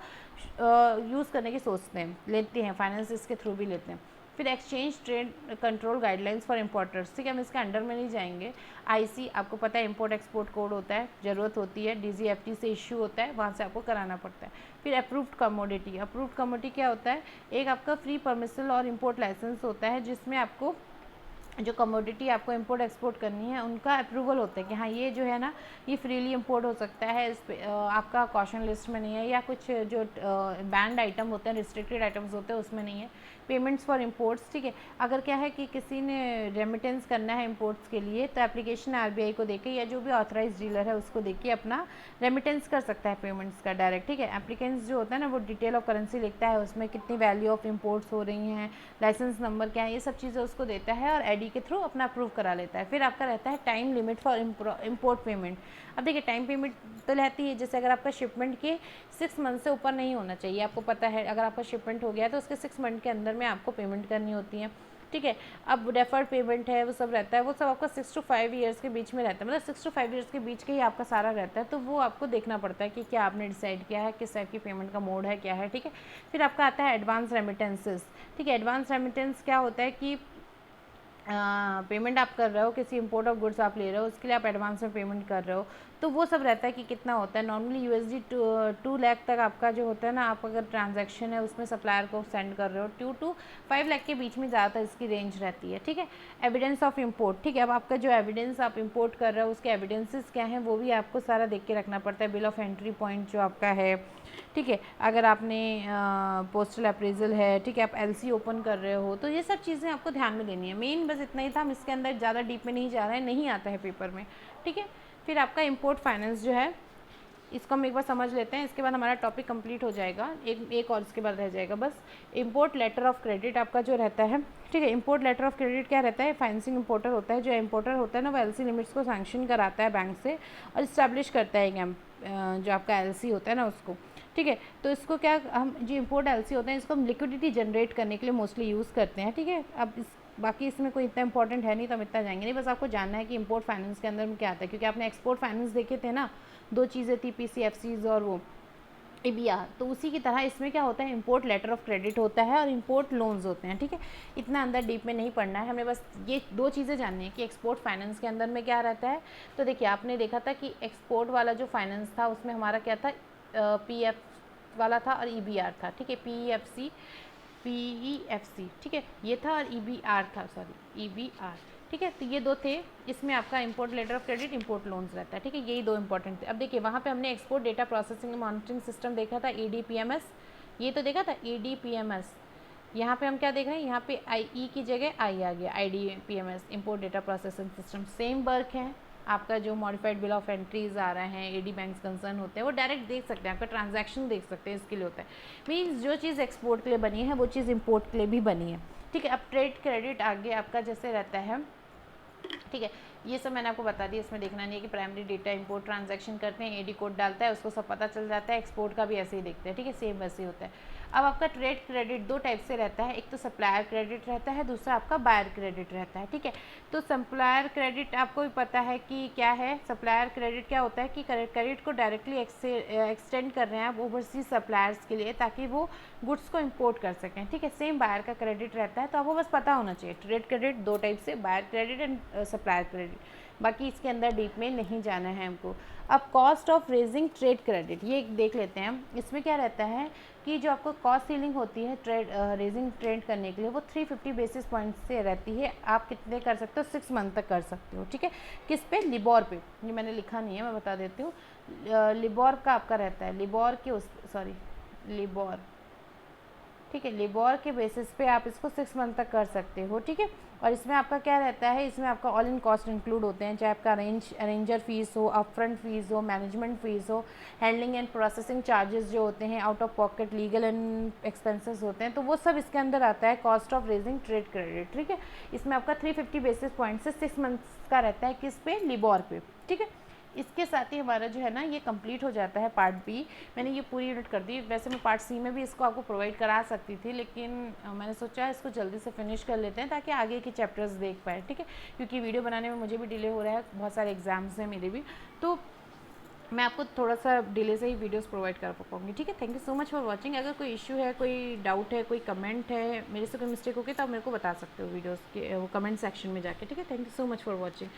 यूज़ करने की सोचते हैं, लेते हैं, फाइनेंस इसके थ्रू भी लेते हैं। फिर exchange trade control guidelines for importers, ठीक है, हम इसके अंडर में नहीं जाएंगे। आईसी आपको पता है इंपोर्ट एक्सपोर्ट कोड होता है, ज़रूरत होती है, डीजीएफटी से इशू होता है, वहाँ से आपको कराना पड़ता है। फिर अप्रूव्ड कमोडिटी, अप्रूव्ड कमोडिटी क्या होता है, एक आपका फ्री परमिसल और इम्पोर्ट लाइसेंस होता है जिसमें आपको जो कमोडिटी आपको इंपोर्ट एक्सपोर्ट करनी है उनका अप्रूवल होता है कि हाँ ये जो है ना ये फ्रीली इंपोर्ट हो सकता है, इस पे आपका कॉशन लिस्ट में नहीं है, या कुछ जो बैंड आइटम होते हैं, रिस्ट्रिक्टेड आइटम्स होते हैं उसमें नहीं है। पेमेंट्स फॉर इंपोर्ट्स, ठीक है, अगर क्या है कि किसी ने रेमिटेंस करना है इंपोर्ट्स के लिए तो एप्लीकेशन आरबीआई को देके या जो भी ऑथराइज डीलर है उसको देके अपना रेमिटेंस कर सकता है पेमेंट्स का डायरेक्ट, ठीक है। एप्लीकेंट्स जो होता है ना वो डिटेल ऑफ करेंसी लिखता है, उसमें कितनी वैल्यू ऑफ इंपोर्ट्स हो रही हैं, लाइसेंस नंबर क्या है, ये सब चीज़ें उसको देता है और एडी के थ्रू अपना अप्रूव करा लेता है। फिर आपका रहता है time limit for import payment. अब देखिए टाइम पेमेंट तो रहती है, जैसे अगर आपका शिपमेंट के 6 मंथ से ऊपर नहीं होना चाहिए, आपको पता है अगर आपका शिपमेंट हो गया तो उसके 6 मंथ के अंदर में आपको पेमेंट करनी होती है, ठीक है। अब डेफर्ड पेमेंट है वो सब रहता है, वो सब आपका 6 to 5 ईयर्स के बीच में रहता है, मतलब 6 to 5 ईयर्स के बीच के ही आपका सारा रहता है, तो वो आपको देखना पड़ता है कि क्या आपने डिसाइड किया है, किस टाइप की पेमेंट का मोड है, क्या है, ठीक है। फिर आपका आता है एडवांस रेमिटेंसेस, ठीक है। एडवांस रेमिटेंस क्या होता है कि पेमेंट आप कर रहे हो, किसी इंपोर्ट ऑफ गुड्स आप ले रहे हो, उसके लिए आप एडवांस में पेमेंट कर रहे हो, तो वो सब रहता है कि कितना होता है। नॉर्मली यूएसडी 2 लाख तक आपका जो होता है ना, आप अगर ट्रांजैक्शन है उसमें सप्लायर को सेंड कर रहे हो, 2 to 5 लाख के बीच में ज़्यादातर इसकी रेंज रहती है, ठीक है। एविडेंस ऑफ इम्पोर्ट, ठीक है, अब आपका जो एविडेंस आप इम्पोर्ट कर रहे हो उसके एविडेंसेस क्या हैं वो भी आपको सारा देख के रखना पड़ता है। बिल ऑफ एंट्री पॉइंट जो आपका है, ठीक है, अगर आपने पोस्टल अप्रेजल है, ठीक है, आप एलसी ओपन कर रहे हो, तो ये सब चीज़ें आपको ध्यान में लेनी है। मेन बस इतना ही था, हम इसके अंदर ज़्यादा डीप में नहीं जा रहे हैं, नहीं आता है पेपर में, ठीक है। फिर आपका इंपोर्ट फाइनेंस जो है इसको हम एक बार समझ लेते हैं, इसके बाद हमारा टॉपिक कंप्लीट हो जाएगा, एक और इसके बाद रह जाएगा बस। इंपोर्ट लेटर ऑफ क्रेडिट आपका जो रहता है, ठीक है, इंपोर्ट लेटर ऑफ क्रेडिट क्या रहता है, फाइनेंसिंग इंपोर्टर होता है, जो इंपोर्टर होता है ना वो एलसी लिमिट्स को सैंक्शन कराता है बैंक से और इस्टेब्लिश करता है जो आपका एलसी होता है ना उसको, ठीक है। तो इसको क्या हम जो इंपोर्ट एलसी होते हैं इसको हम लिक्विडिटी जनरेट करने के लिए मोस्टली यूज़ करते हैं, ठीक है। अब बाकी इसमें कोई इतना इंपॉर्टेंट है नहीं तो हम इतना जाएंगे नहीं, बस आपको जानना है कि इंपोर्ट फाइनेंस के अंदर में क्या आता है, क्योंकि आपने एक्सपोर्ट फाइनेंस देखे थे ना, 2 चीज़ें थी, पीसीएफसीज और वो ईबीआर, तो उसी की तरह इसमें क्या होता है, इंपोर्ट लेटर ऑफ क्रेडिट होता है और इंपोर्ट लोन्स होते हैं, ठीक है। इतना अंदर डीप में नहीं पढ़ना है, हमें बस ये 2 चीज़ें जाननी है कि एक्सपोर्ट फाइनेंस के अंदर में क्या रहता है। तो देखिए आपने देखा था कि एक्सपोर्ट वाला जो फाइनेंस था उसमें हमारा क्या था, पीएफ वाला था और ईबीआर था, ठीक है, पीईएफसी, ठीक है, ये था, और ईबीआर था, सॉरी ईबीआर, ठीक है। तो ये 2 थे, इसमें आपका import letter of credit, import loans रहता है, ठीक है, यही 2 इंपॉर्टेंट थे। अब देखिए वहाँ पे हमने export data processing monitoring system देखा था, ईडीपीएमएस, ये तो देखा था ईडीपीएमएस। यहाँ पे हम क्या देख रहे हैं, यहाँ पे आई की जगह आई आ गया, IDPMS, import data processing system, same work है। आपका जो मॉडिफाइड बिल ऑफ एंट्रीज आ रहे हैं, एडी बैंक्स कंसर्न होते हैं, वो डायरेक्ट देख सकते हैं, आपका ट्रांजैक्शन देख सकते हैं, इसके लिए होता है। मीन्स जो चीज़ एक्सपोर्ट के लिए बनी है वो चीज़ इंपोर्ट के लिए भी बनी है, ठीक है। अब ट्रेड क्रेडिट आगे आपका जैसे रहता है, ठीक है, ये सब मैंने आपको बता दिया, इसमें देखना नहीं है कि प्राइमरी डेटा इंपोर्ट ट्रांजैक्शन करते हैं, एडी कोड डालता है, उसको सब पता चल जाता है। एक्सपोर्ट का भी ऐसे ही देखते हैं, ठीक है, सेम वैसे ही होता है। अब आपका ट्रेड क्रेडिट 2 टाइप से रहता है, एक तो सप्लायर क्रेडिट रहता है, दूसरा आपका बायर क्रेडिट रहता है, ठीक है। तो सप्लायर क्रेडिट आपको भी पता है कि क्या है, सप्लायर क्रेडिट क्या होता है कि क्रेडिट को डायरेक्टली एक्सटेंड कर रहे हैं आप ओवरसीज सप्लायर्स के लिए, ताकि वो गुड्स को इंपोर्ट कर सकें, ठीक है। सेम बायर का क्रेडिट रहता है, तो आपको बस पता होना चाहिए ट्रेड क्रेडिट 2 टाइप से, buyer credit and supplier credit. बाकी इसके अंदर डीप में नहीं जाना है हमको। अब cost of raising trade credit ये देख लेते हैं हम। इसमें क्या रहता है कि जो आपको कॉस्ट सीलिंग होती है रेजिंग ट्रेड करने के लिए, वो 350 बेसिस पॉइंट से रहती है। आप कितने कर सकते हो? 6 मंथ तक कर सकते हो, ठीक है। किस पे? लिबोर पे। ये मैंने लिखा नहीं है, मैं बता देती हूँ। लिबोर का आपका रहता है, लिबोर के लिबोर, ठीक है। लिबोर के बेसिस पे आप इसको 6 मंथ तक कर सकते हो, ठीक है। और इसमें आपका क्या रहता है, इसमें आपका ऑल इन कॉस्ट इंक्लूड होते हैं, चाहे आपका अरेंजर फीस हो, अपफ्रंट फीस हो, मैनेजमेंट फीस हो, हैंडलिंग एंड प्रोसेसिंग चार्जेस जो होते हैं, out of pocket legal and expenses होते हैं, तो वो सब इसके अंदर आता है cost of raising trade credit, ठीक है। इसमें आपका 350 बेसिस पॉइंट से 6 मंथ्स का रहता है, किस पे? लिबोर पे, ठीक है। इसके साथ ही हमारा जो है ना ये कंप्लीट हो जाता है पार्ट बी। मैंने ये पूरी यूनिट कर दी। वैसे मैं पार्ट सी में भी इसको आपको प्रोवाइड करा सकती थी, लेकिन मैंने सोचा इसको जल्दी से फिनिश कर लेते हैं ताकि आगे के चैप्टर्स देख पाए, ठीक है। क्योंकि वीडियो बनाने में मुझे भी डिले हो रहा है, बहुत सारे एग्जाम्स हैं मेरे भी, तो मैं आपको थोड़ा सा डिले से ही वीडियोस प्रोवाइड कर पाऊँगी, ठीक है। Thank you so much for watching. अगर कोई इशू है, कोई डाउट है, कोई कमेंट है, मेरे से कोई मिस्टेक होगी तो आप मेरे को बता सकते हो वीडियोस के वो कमेंट सेक्शन में जाके, ठीक है। Thank you so much for watching.